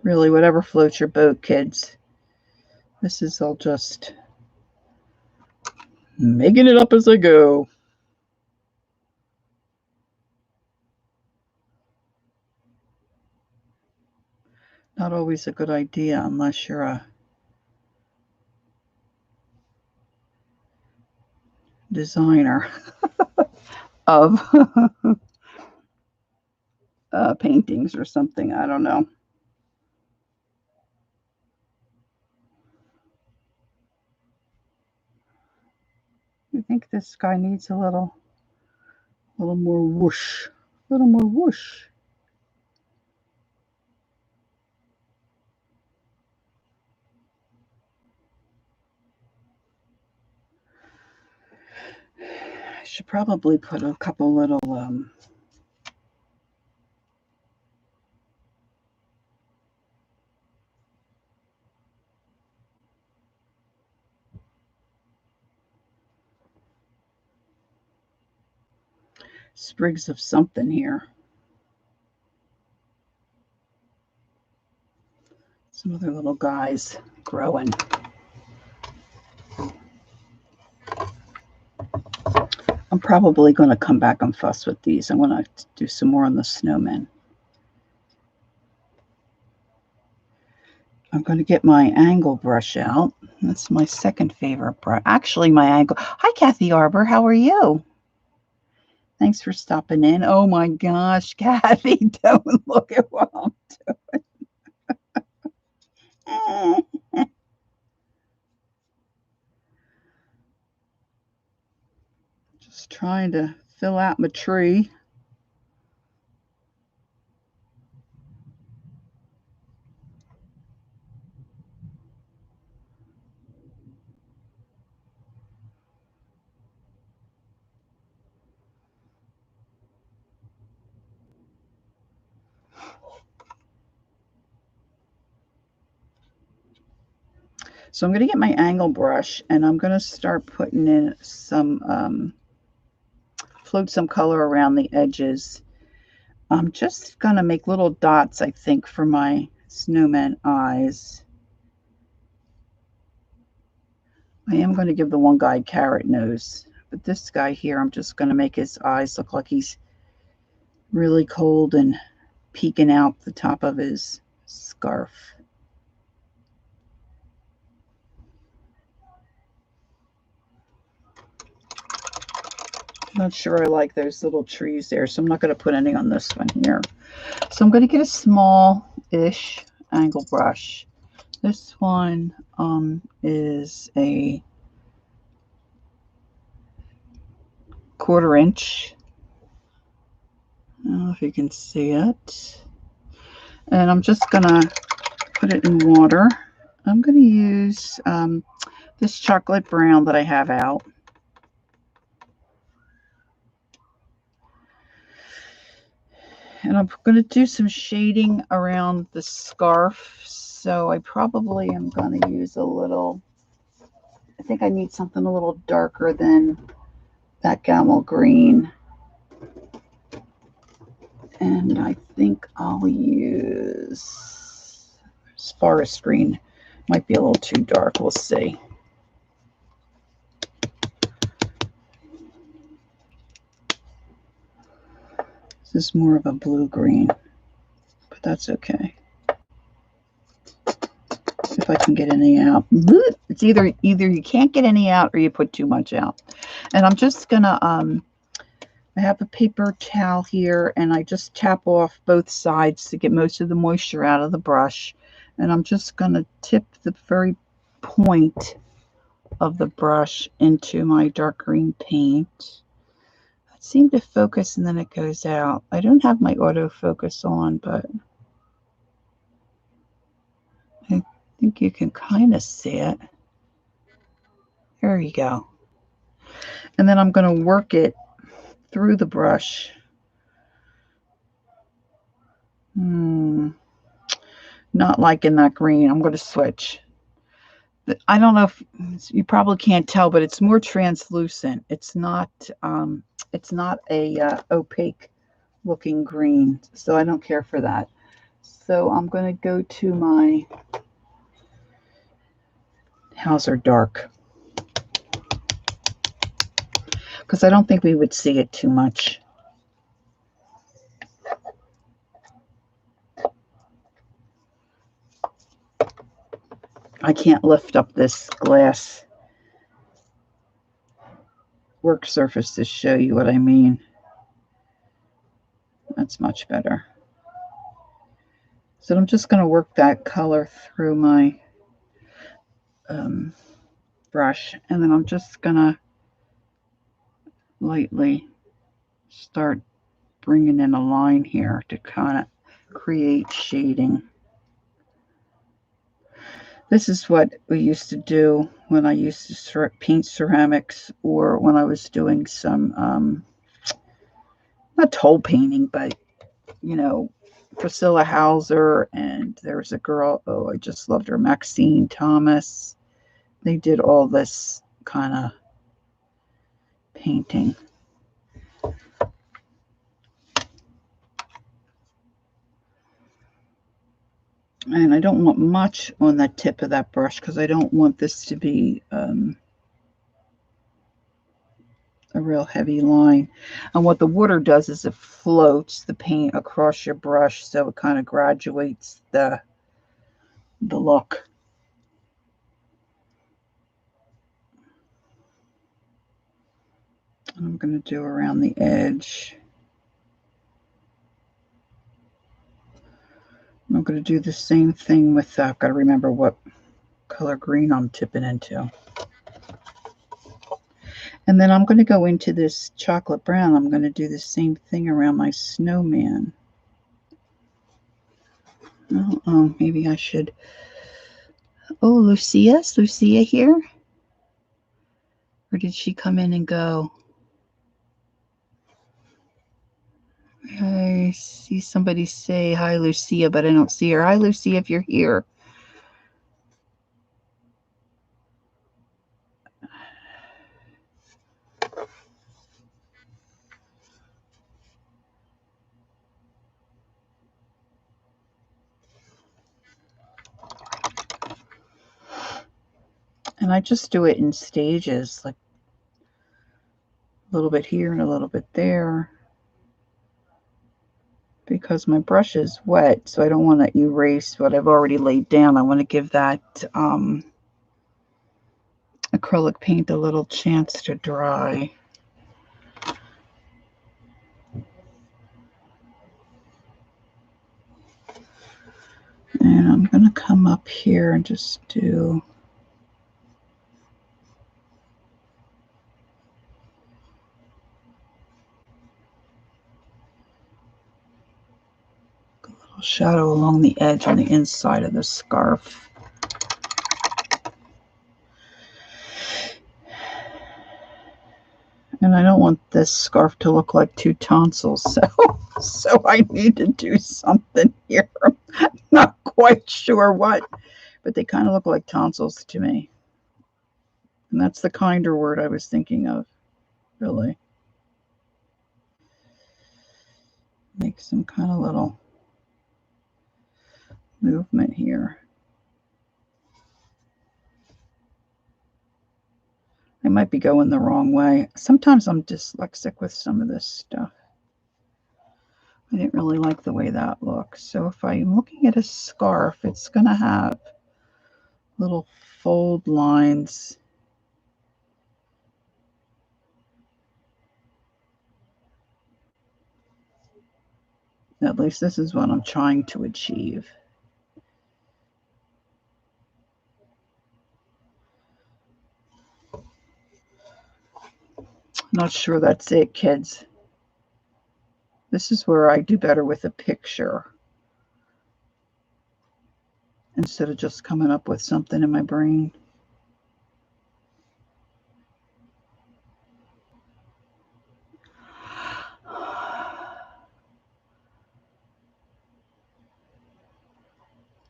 Really, whatever floats your boat, kids. This is all just making it up as I go. Not always a good idea unless you're a designer of paintings or something. I don't know. I think this guy needs a little more whoosh. A little more whoosh. I should probably put a couple little sprigs of something here. Some other little guys growing. I'm probably going to come back and fuss with these. I'm going to do some more on the snowmen. I'm going to get my angle brush out. That's my second favorite brush. Actually, my angle. Hi, Kathy Arbor. How are you? Thanks for stopping in. Oh my gosh, Kathy, don't look at what I'm doing. Just trying to fill out my tree. So I'm going to get my angle brush and I'm going to start putting in some, float some color around the edges. I'm just going to make little dots, I think, for my snowman eyes. I am going to give the one guy carrot nose, but this guy here, I'm just going to make his eyes look like he's really cold and peeking out the top of his scarf. I'm not sure I like those little trees there, so I'm not going to put any on this one here. So I'm going to get a small-ish angle brush. This one is a 1/4 inch. I don't know if you can see it. And I'm just going to put it in water. I'm going to use this chocolate brown that I have out. And I'm going to do some shading around the scarf. So I probably am going to use a little, I think I need something a little darker than that camel green. And I think I'll use forest green. Might be a little too dark. We'll see. This is more of a blue-green, but that's okay. If I can get any out. It's either you can't get any out or you put too much out. And I'm just gonna I have a paper towel here and I just tap off both sides to get most of the moisture out of the brush. And I'm just gonna tip the very point of the brush into my dark green paint. It seemed to focus and then it goes out. I don't have my autofocus on, but I think you can kind of see it. There you go. And then I'm going to work it through the brush. Not liking that green. I'm going to switch. I don't know if you probably can't tell, but it's more translucent. It's not a opaque looking green, so I don't care for that. So I'm going to go to my Hauser Dark because I don't think we would see it too much. I can't lift up this glass work surface to show you what I mean. That's much better. So I'm just going to work that color through my brush, and then I'm just going to lightly start bringing in a line here to kind of create shading. This is what we used to do when I used to paint ceramics, or when I was doing some, not toll painting, but, you know, Priscilla Hauser, and there was a girl, oh, I just loved her, Maxine Thomas. They did all this kind of painting. And I don't want much on the tip of that brush because I don't want this to be a real heavy line. And what the water does is it floats the paint across your brush, so it kind of graduates the look. And I'm going to do around the edge. I'm going to do the same thing with, I've got to remember what color green I'm tipping into. And then I'm going to go into this chocolate brown. I'm going to do the same thing around my snowman. Oh, maybe I should. Oh, Lucia? Is Lucia here? Or did she come in and go? I see somebody say hi, Lucia, but I don't see her. Hi, Lucia, if you're here. And I just do it in stages, like a little bit here and a little bit there, because my brush is wet, so I don't want to erase what I've already laid down. I want to give that acrylic paint a little chance to dry. And I'm going to come up here and just do a little shadow along the edge on the inside of the scarf. And I don't want this scarf to look like two tonsils, so I need to do something here. I'm not quite sure what, but they kind of look like tonsils to me. And that's the kinder word I was thinking of, really. Make some kind of little movement here. I might be going the wrong way. Sometimes I'm dyslexic with some of this stuff. I didn't really like the way that looks. So if I'm looking at a scarf, it's going to have little fold lines. At least this is what I'm trying to achieve. Not sure that's it, kids. This is where I do better with a picture instead of just coming up with something in my brain.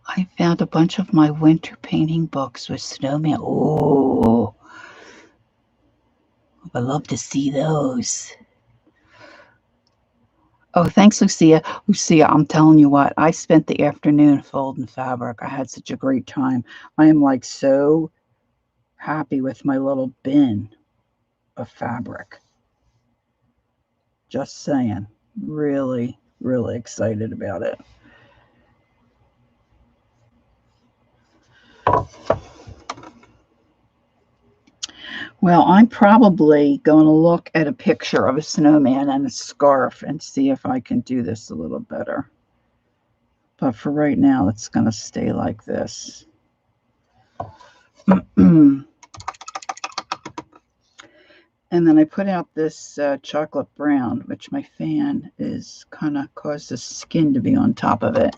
I found a bunch of my winter painting books with snowmen. Oh, I love to see those. Oh, thanks, Lucia. Lucia, I'm telling you what, I spent the afternoon folding fabric. I had such a great time. I am like so happy with my little bin of fabric. Just saying. Really, really excited about it. Well, I'm probably going to look at a picture of a snowman and a scarf and see if I can do this a little better. But for right now, it's going to stay like this. And then I put out this chocolate brown, which my fan is kind of caused the skin to be on top of it.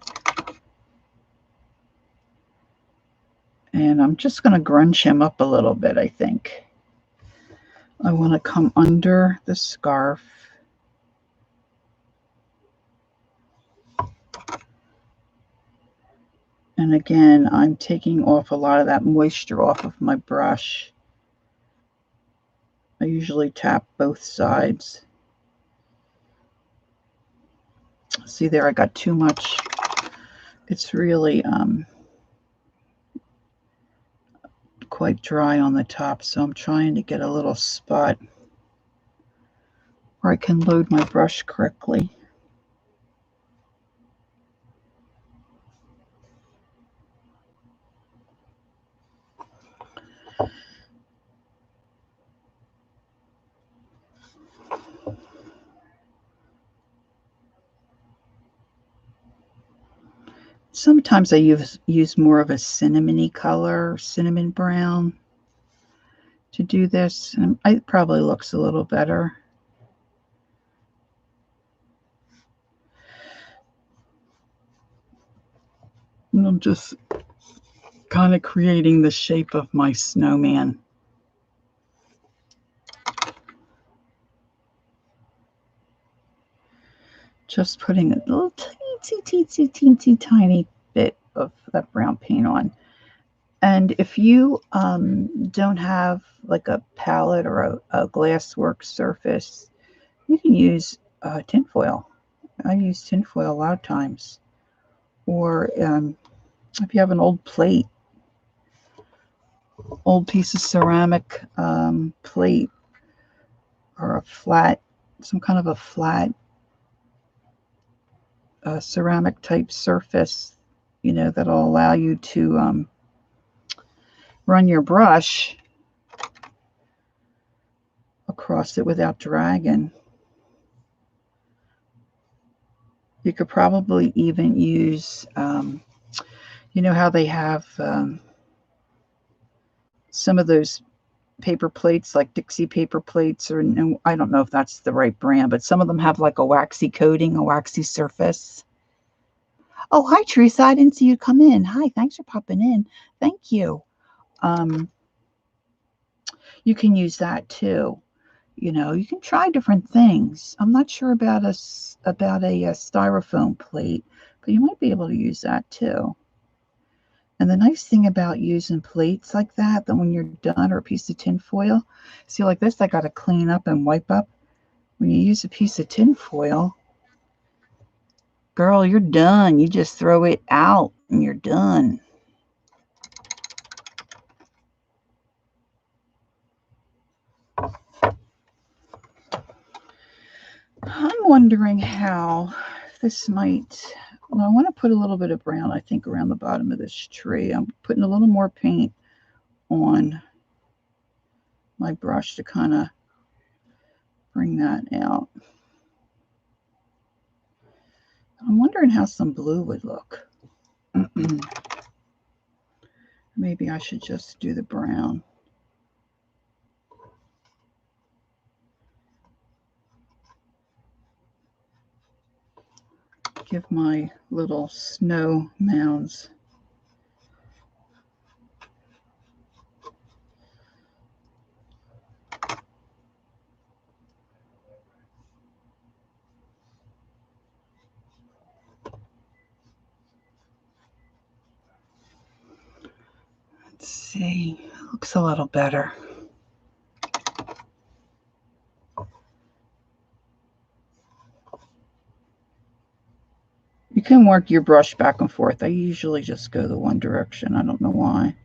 And I'm just going to grunge him up a little bit, I think. I want to come under the scarf. And again, I'm taking off a lot of that moisture off of my brush. I usually tap both sides. See there, I got too much. It's really quite dry on the top, so I'm trying to get a little spot where I can load my brush correctly. Sometimes I use more of a cinnamony color, cinnamon brown, to do this. And it probably looks a little better. And I'm just kind of creating the shape of my snowman. Just putting a little teensy tiny bit of that brown paint on. And if you don't have like a palette or a glasswork surface, you can use tinfoil. I use tinfoil a lot of times. Or if you have an old plate, old piece of ceramic plate, or a flat, some kind of a flat ceramic type surface, you know, that'll allow you to run your brush across it without dragging. You could probably even use, you know how they have some of those paper plates, like Dixie paper plates, or and I don't know if that's the right brand, but some of them have like a waxy coating, a waxy surface. Oh, hi, Teresa. I didn't see you come in. Hi, thanks for popping in. Thank you. You can use that too. You know, you can try different things. I'm not sure about a styrofoam plate, but you might be able to use that too. And the nice thing about using plates like that when you're done, or a piece of tin foil, see, like this, I got to clean up and wipe up. When you use a piece of tin foil, girl, you're done. You just throw it out and you're done. I'm wondering how this might, well, I want to put a little bit of brown, I think, around the bottom of this tree. I'm putting a little more paint on my brush to kind of bring that out. I'm wondering how some blue would look. Maybe I should just do the brown. Give my little snow mounds let's see, looks a little better. You can work your brush back and forth. I usually just go the one direction. I don't know why.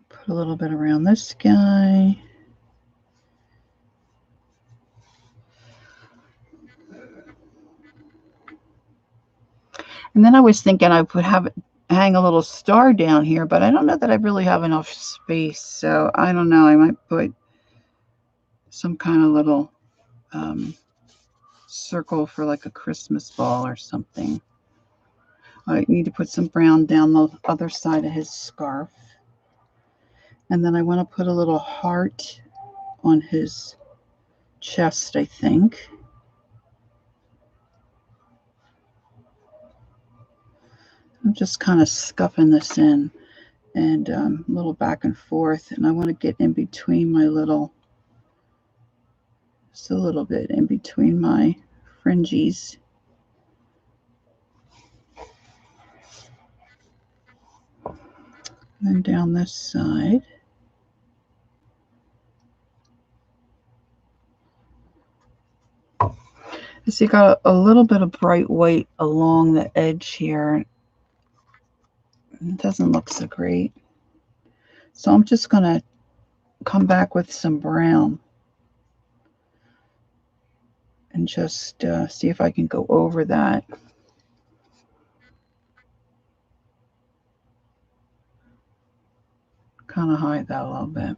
Put a little bit around this guy. And then I was thinking I would have it hang a little star down here, but I don't know that I really have enough space. So I don't know. I might put some kind of little circle for like a Christmas ball or something. I need to put some brown down the other side of his scarf. And then I want to put a little heart on his chest, I think. I'm just kind of scuffing this in and a little back and forth. And I want to get in between my little, just a little bit in between my fringes. And then down this side. So you got a little bit of bright white along the edge here. It doesn't look so great. So I'm just going to come back with some brown and just see if I can go over that. Kind of hide that a little bit.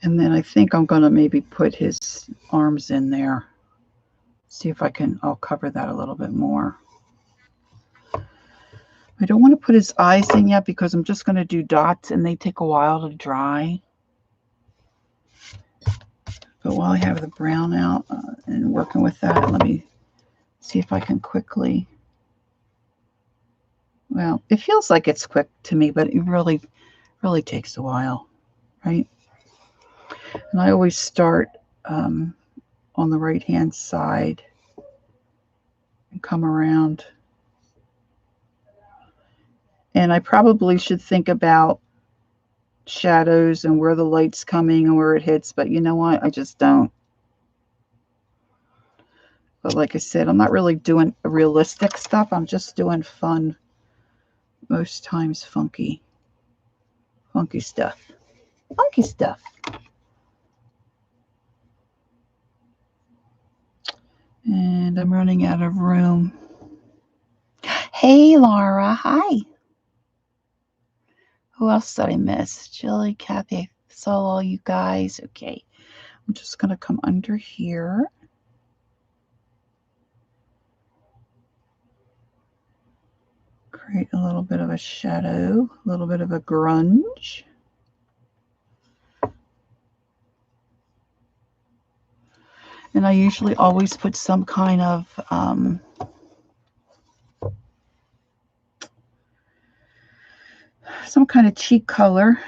And then I think I'm going to maybe put his arms in there. See if I'll cover that a little bit more. I don't want to put his eyes in yet because I'm just going to do dots and they take a while to dry. But while I have the brown out and working with that, let me see if I can quickly. Well, it feels like it's quick to me, but it really takes a while, right? And I always start on the right-hand side and come around. And I probably should think about shadows and where the light's coming and where it hits, but you know what? I just don't. But like I said, I'm not really doing realistic stuff. I'm just doing fun, most times funky stuff. Funky stuff. And I'm running out of room. Hey, Laura. Hi. Who else did I miss? Jilly, Kathy, I saw all you guys. Okay. I'm just going to come under here. Create a little bit of a shadow, a little bit of a grunge. And I usually always put some kind of cheek color.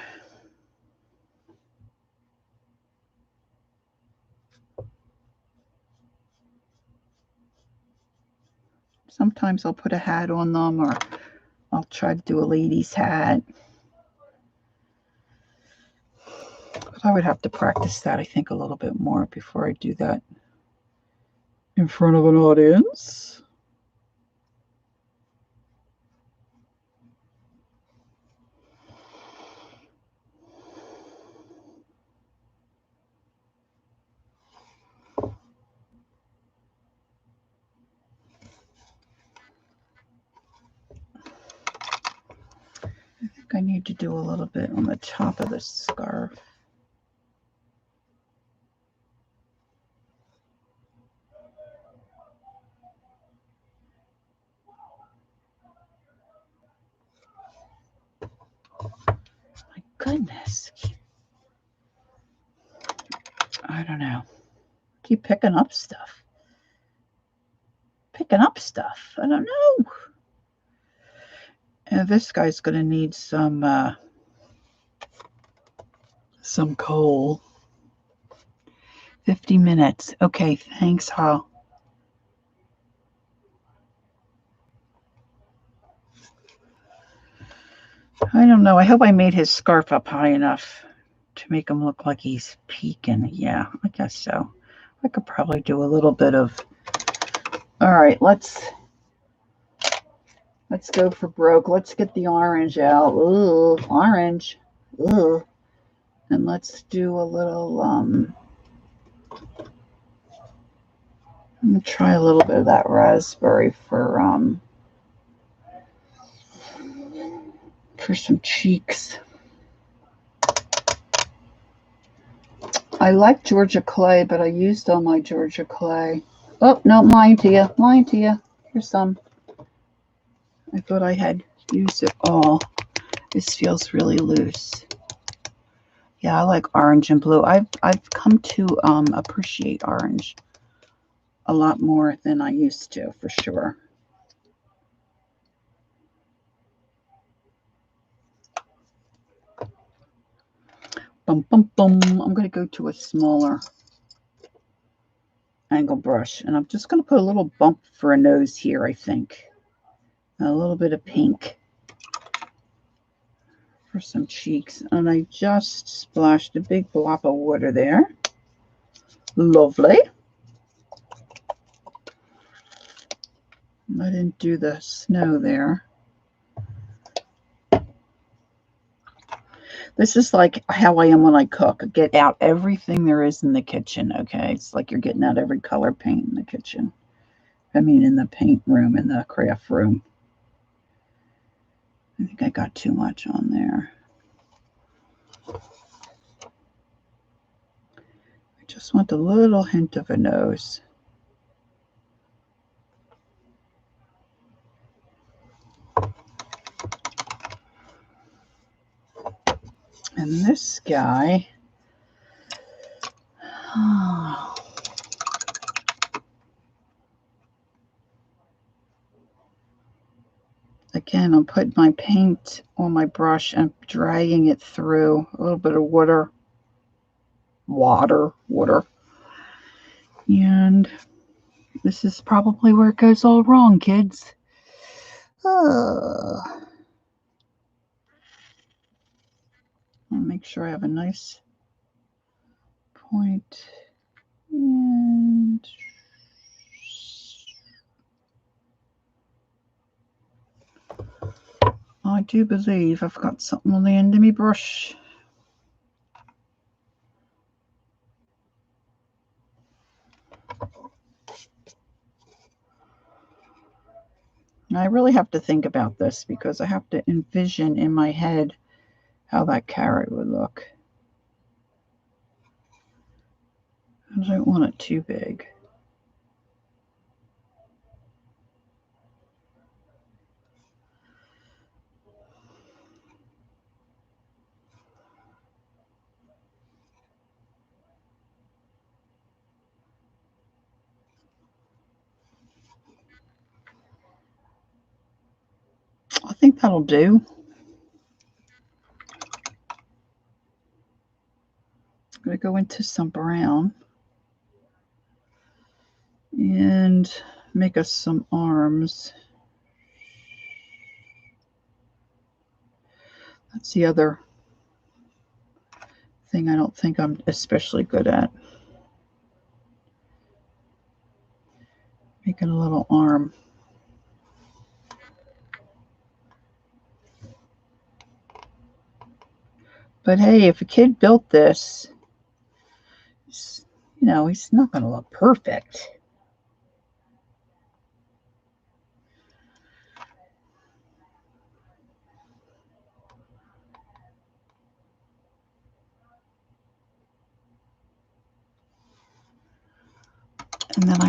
Sometimes I'll put a hat on them, or I'll try to do a lady's hat. But I would have to practice that, I think, a little bit more before I do that in front of an audience. I think I need to do a little bit on the top of the scarf. My goodness. I don't know. Keep picking up stuff. I don't know. And this guy's going to need some coal. 50 minutes. Okay, thanks, Hal. I don't know. I hope I made his scarf up high enough to make him look like he's peeking. Yeah, I guess so. I could probably do a little bit of... All right, let's go for broke. Let's get the orange out. Ooh, orange. Ooh. And let's do a little... I'm going to try a little bit of that raspberry for some cheeks. I like Georgia clay, but I used all my Georgia clay. Oh, no, I'm lying to you. Here's some. I thought I had used it all. This feels really loose. Yeah, I like orange and blue. I've come to appreciate orange a lot more than I used to, for sure. Bum, bum, bum. I'm going to go to a smaller angle brush, and I'm just going to put a little bump for a nose here, I think. A little bit of pink for some cheeks. And I just splashed a big blob of water there. Lovely. I didn't do the snow there. This is like how I am when I cook. Get out everything there is in the kitchen, okay? It's like you're getting out every color paint in the kitchen. I mean, in the paint room, in the craft room. I think I got too much on there. I just want a little hint of a nose. And this guy, again, I'm putting my paint on my brush and dragging it through a little bit of water. And this is probably where it goes all wrong, kids. I'll make sure I have a nice point. And I do believe I've got something on the end of my brush. I really have to think about this because I have to envision in my head how that carrot would look. I don't want it too big. I think that'll do. I'm going to go into some brown and make us some arms. That's the other thing I don't think I'm especially good at. Making a little arm. But hey, if a kid built this, you know, he's not going to look perfect. And then I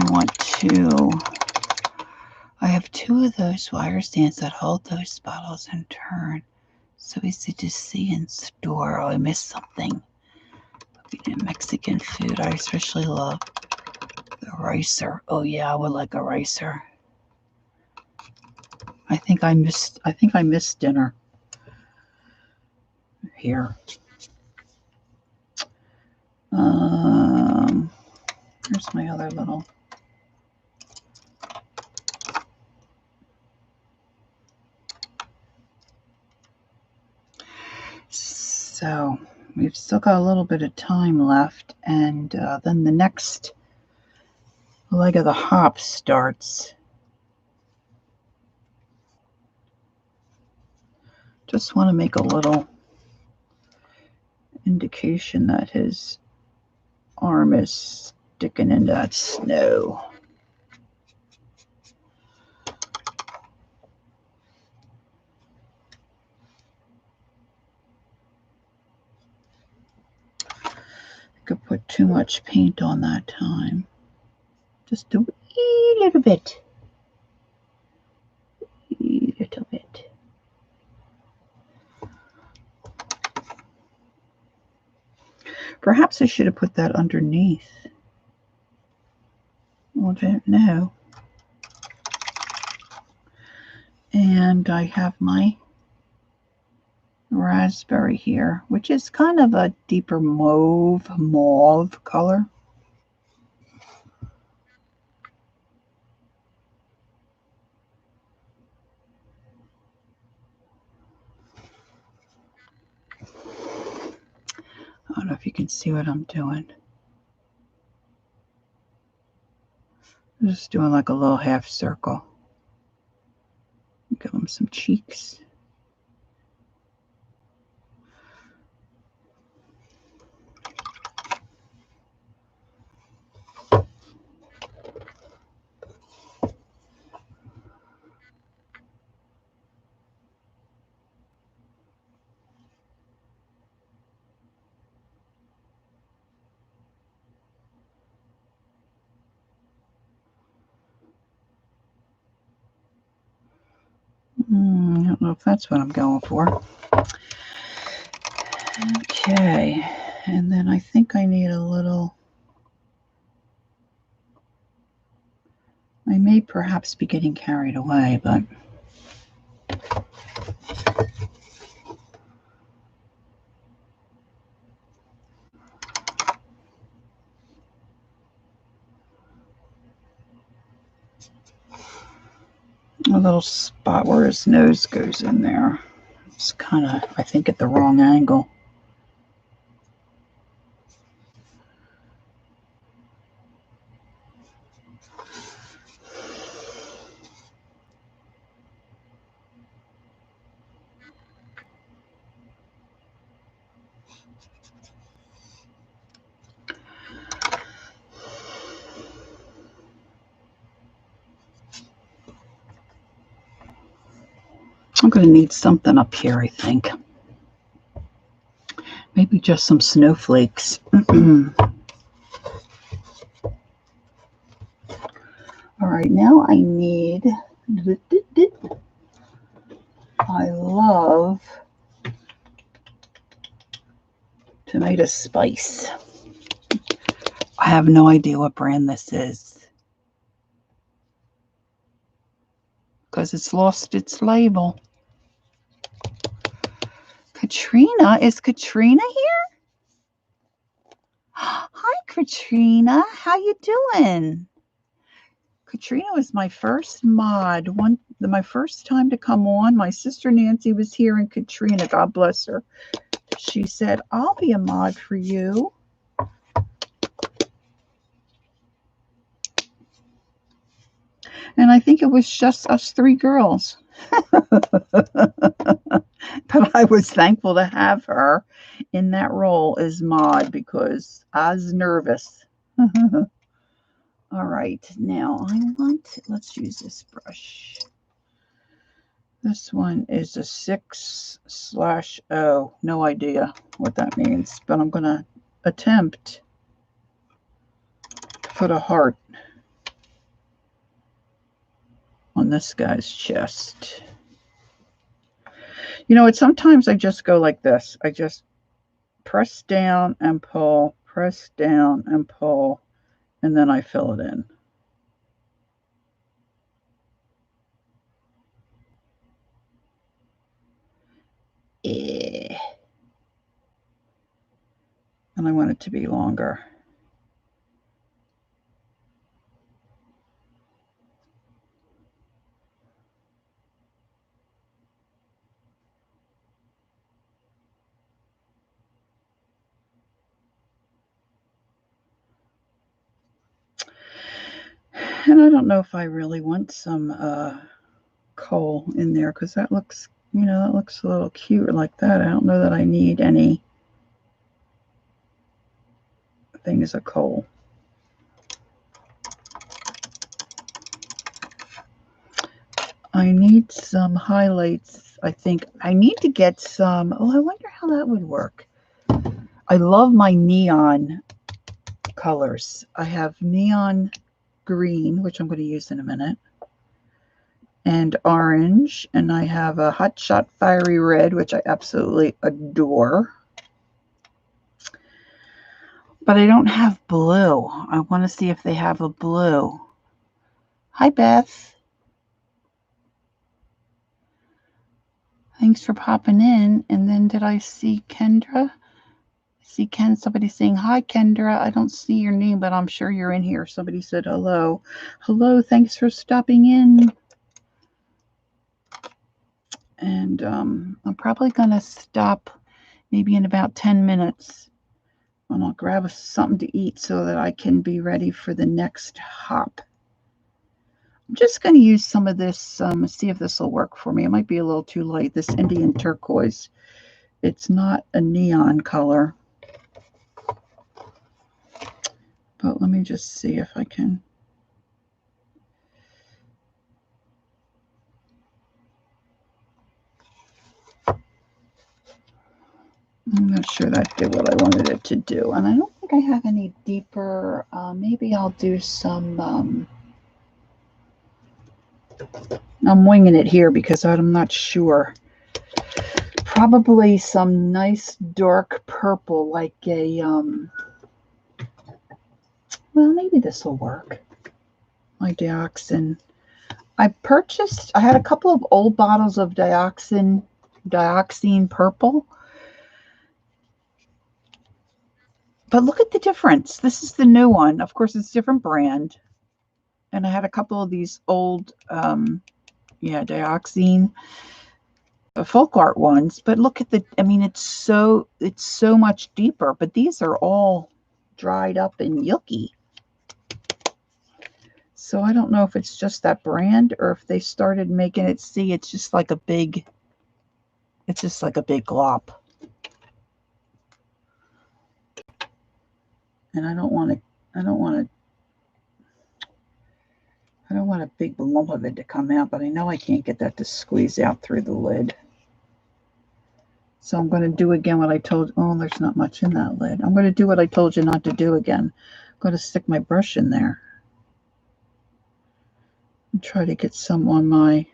have 2 of those wire stands that hold those bottles in turn. So easy to see in store. Oh, I missed something. Mexican food. I especially love the ricer. Oh yeah, I would like a ricer. I think I missed dinner here. Here's my other little. So we've still got a little bit of time left, and then the next leg of the hop starts. Just want to make a little indication that his arm is sticking into that snow. Could put too much paint on that time. Just a wee little bit. Wee little bit. Perhaps I should have put that underneath. I don't know. And I have my raspberry here, which is kind of a deeper mauve color. I don't know if you can see what I'm doing. I'm just doing like a little half circle. Give him some cheeks. I don't know if that's what I'm going for. Okay, and then I think I need a little, I may perhaps be getting carried away, but a little spot where his nose goes in there. It's kind of, I think, at the wrong angle. I'm going to need something up here, I think. Maybe just some snowflakes. All right, now I need, I love tomato spice. I have no idea what brand this is because it's lost its label. Katrina, is Katrina here? Hi, Katrina. How you doing? Katrina was my first mod. My first time to come on. My sister Nancy was here, and Katrina, God bless her, she said, I'll be a mod for you. And I think it was just us three girls. But I was thankful to have her in that role as mod because I was nervous. All right, now let's use this brush. This one is a 6/0. No idea what that means, but I'm going to attempt to put a heart on this guy's chest. You know, sometimes I just go like this. I just press down and pull, press down and pull, and then I fill it in. And I want it to be longer. And I don't know if I really want some coal in there because that looks, that looks a little cute like that. I don't know that I need any things of coal. I need some highlights. I think I need to get some. Oh, I wonder how that would work. I love my neon colors. I have neon green, which I'm going to use in a minute, and orange, and I have a Hot Shot Fiery Red, which I absolutely adore. But I don't have blue. I want to see if they have a blue. Hi, Beth. Thanks for popping in. And then did I see Kendra? See somebody saying, hi, Kendra. I don't see your name, but I'm sure you're in here. Somebody said hello. Hello, thanks for stopping in. And I'm probably going to stop maybe in about 10 minutes. And I'll grab something to eat so that I can be ready for the next hop. I'm just going to use some of this, see if this will work for me. It might be a little too light, this Indian turquoise. It's not a neon color. But let me just see if I can. I'm not sure that did what I wanted it to do. And I don't think I have any deeper. Maybe I'll do some I'm winging it here because I'm not sure. Probably some nice dark purple, like a, well, maybe this will work. My dioxin. I had a couple of old bottles of dioxine purple. But look at the difference. This is the new one. Of course, it's a different brand. And I had a couple of these old, dioxine folk art ones. But look at I mean, it's so much deeper. But these are all dried up and yucky. So I don't know if it's just that brand or if they started making it. See, it's just like a big glop. And I don't want a big lump of it to come out, but I know I can't get that to squeeze out through the lid. So I'm going to do again what I told, oh, there's not much in that lid. I'm going to do what I told you not to do again. I'm going to stick my brush in there and try to get some on my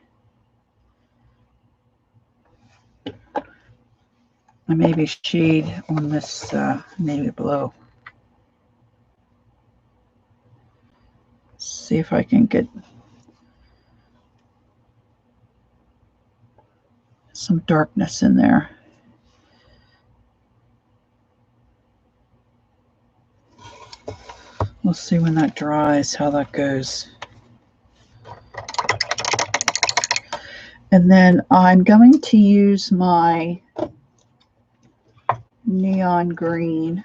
maybe shade on this navy blue. See if I can get some darkness in there. We'll see when that dries how that goes. And then I'm going to use my neon green.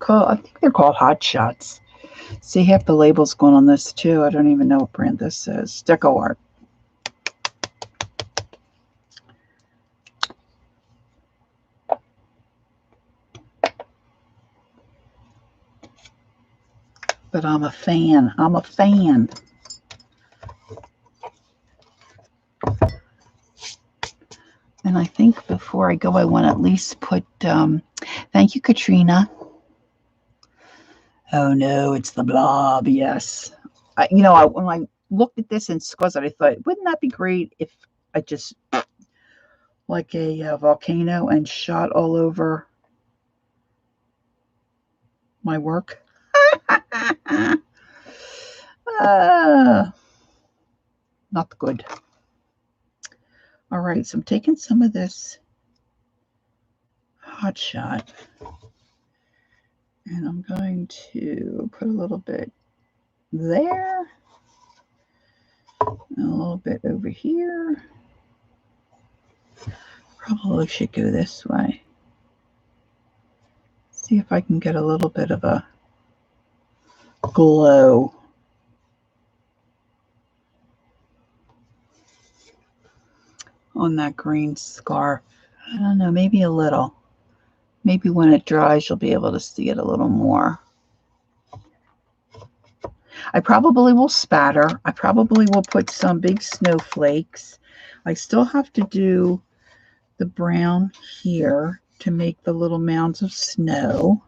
I think they're called Hot Shots. See, half the label's going on this too. I don't even know what brand this is. Deco Art. But I'm a fan. And I think before I go, I want to at least put, thank you, Katrina. Oh no, it's the blob. Yes. When I looked at this in Squazit, I thought, wouldn't that be great if I just like a volcano and shot all over my work? Not good. All right, so I'm taking some of this Hot Shot and I'm going to put a little bit there and a little bit over here. Probably should go this way. See if I can get a little bit of a glow. On that green scarf. I don't know, maybe a little. Maybe when it dries, you'll be able to see it a little more. I probably will spatter. I probably will put some big snowflakes. I still have to do the brown here to make the little mounds of snow.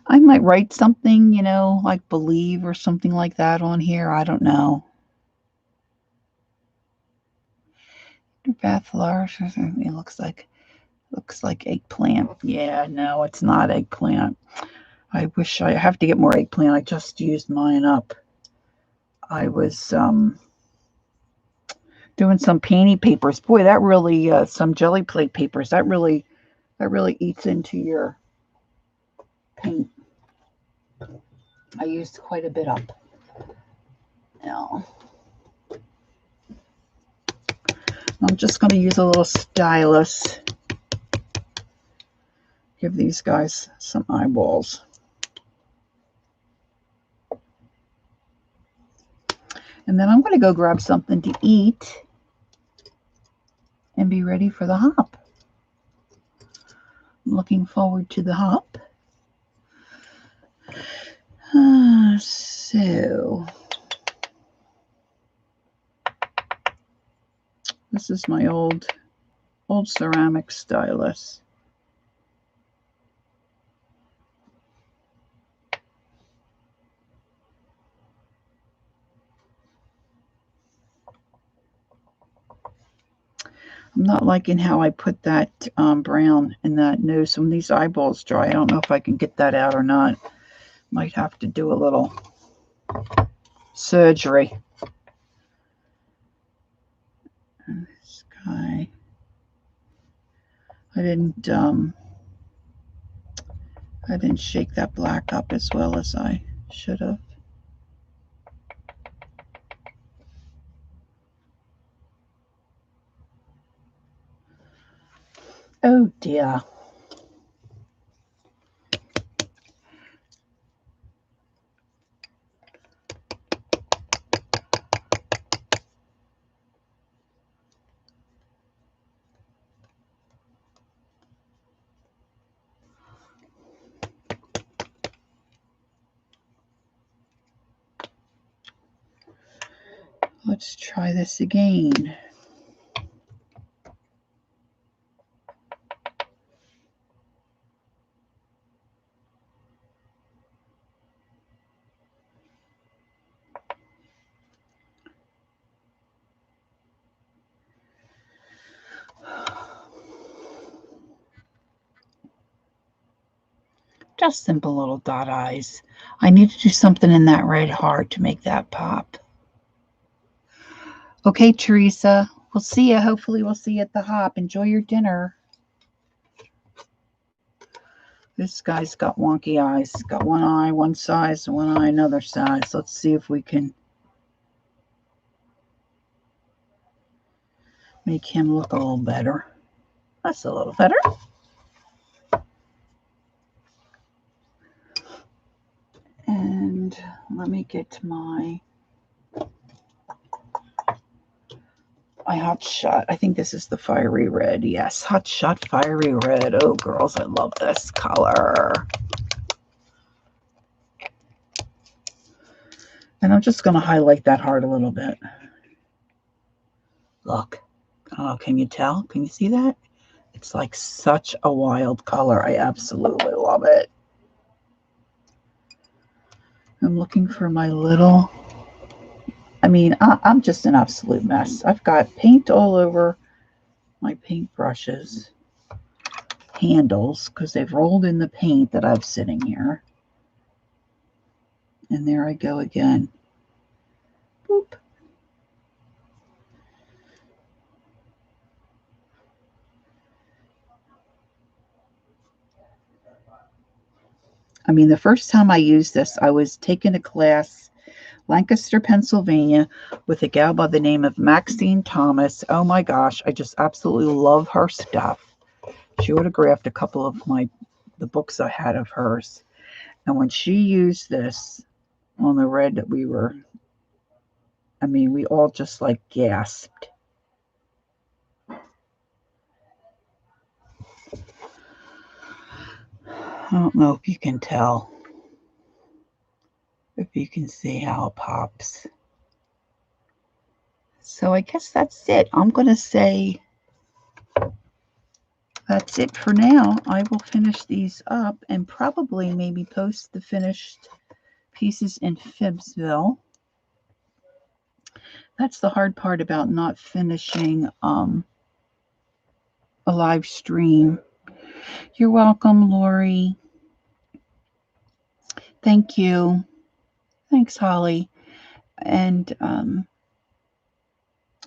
I might write something, like believe or something like that on here. I don't know. Beth Lars, it looks like eggplant. Yeah, no, it's not eggplant. I wish I have to get more eggplant. I just used mine up. I was doing some painty papers. Boy, that really some jelly plate papers. That really eats into your paint. I used quite a bit up. Now, I'm just going to use a little stylus. Give these guys some eyeballs. And then I'm going to go grab something to eat and be ready for the hop. I'm looking forward to the hop. So this is my old ceramic stylus. I'm not liking how I put that brown in that nose. So when these eyeballs dry, I don't know if I can get that out or not. Might have to do a little surgery. And this guy, I didn't shake that black up as well as I should have. Oh dear. Let's try this again. Just simple little dot eyes. I need to do something in that red heart to make that pop. Okay, Teresa, we'll see you. Hopefully we'll see you at the hop. Enjoy your dinner. This guy's got wonky eyes. Got one eye one size, one eye another size. Let's see if we can make him look a little better. That's a little better. And let me get my Hot Shot. I think this is the Fiery Red. Yes, Hot Shot Fiery Red. Oh, girls, I love this color. And I'm just going to highlight that heart a little bit. Look. Oh, can you tell? Can you see that? It's like such a wild color. I absolutely love it. I'm looking for my little... I mean, I'm just an absolute mess. I've got paint all over my paintbrushes handles because they've rolled in the paint that I've sitting here. And there I go again. Boop. I mean, the first time I used this, I was taking a class Lancaster, Pennsylvania, with a gal by the name of Maxine Thomas. Oh my gosh, I just absolutely love her stuff. She autographed a couple of the books I had of hers. And when she used this on the red that we all just like gasped. I don't know if you can tell. If you can see how it pops. So I guess that's it. I'm going to say that's it for now. I will finish these up and probably maybe post the finished pieces in Fibsville. That's the hard part about not finishing a live stream. You're welcome, Lori. Thank you. Thanks, Holly. And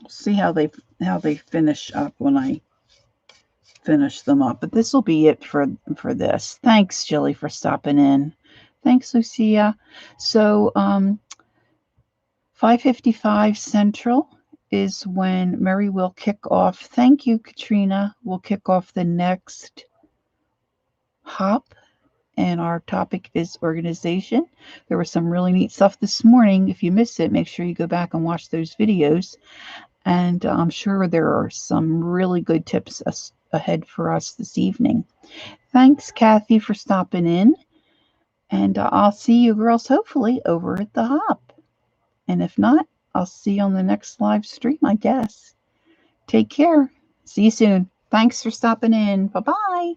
see how they finish up when I finish them up. But this will be it for this. Thanks, Jilly, for stopping in. Thanks, Lucia. So 5:55 Central is when Mary will kick off. Thank you, Katrina. We'll kick off the next hop. And our topic is organization. There was some really neat stuff this morning. If you missed it, make sure you go back and watch those videos. And I'm sure there are some really good tips ahead for us this evening. Thanks, Kathy, for stopping in. And I'll see you girls hopefully over at the hop. And if not, I'll see you on the next live stream, I guess. Take care. See you soon. Thanks for stopping in. Bye-bye.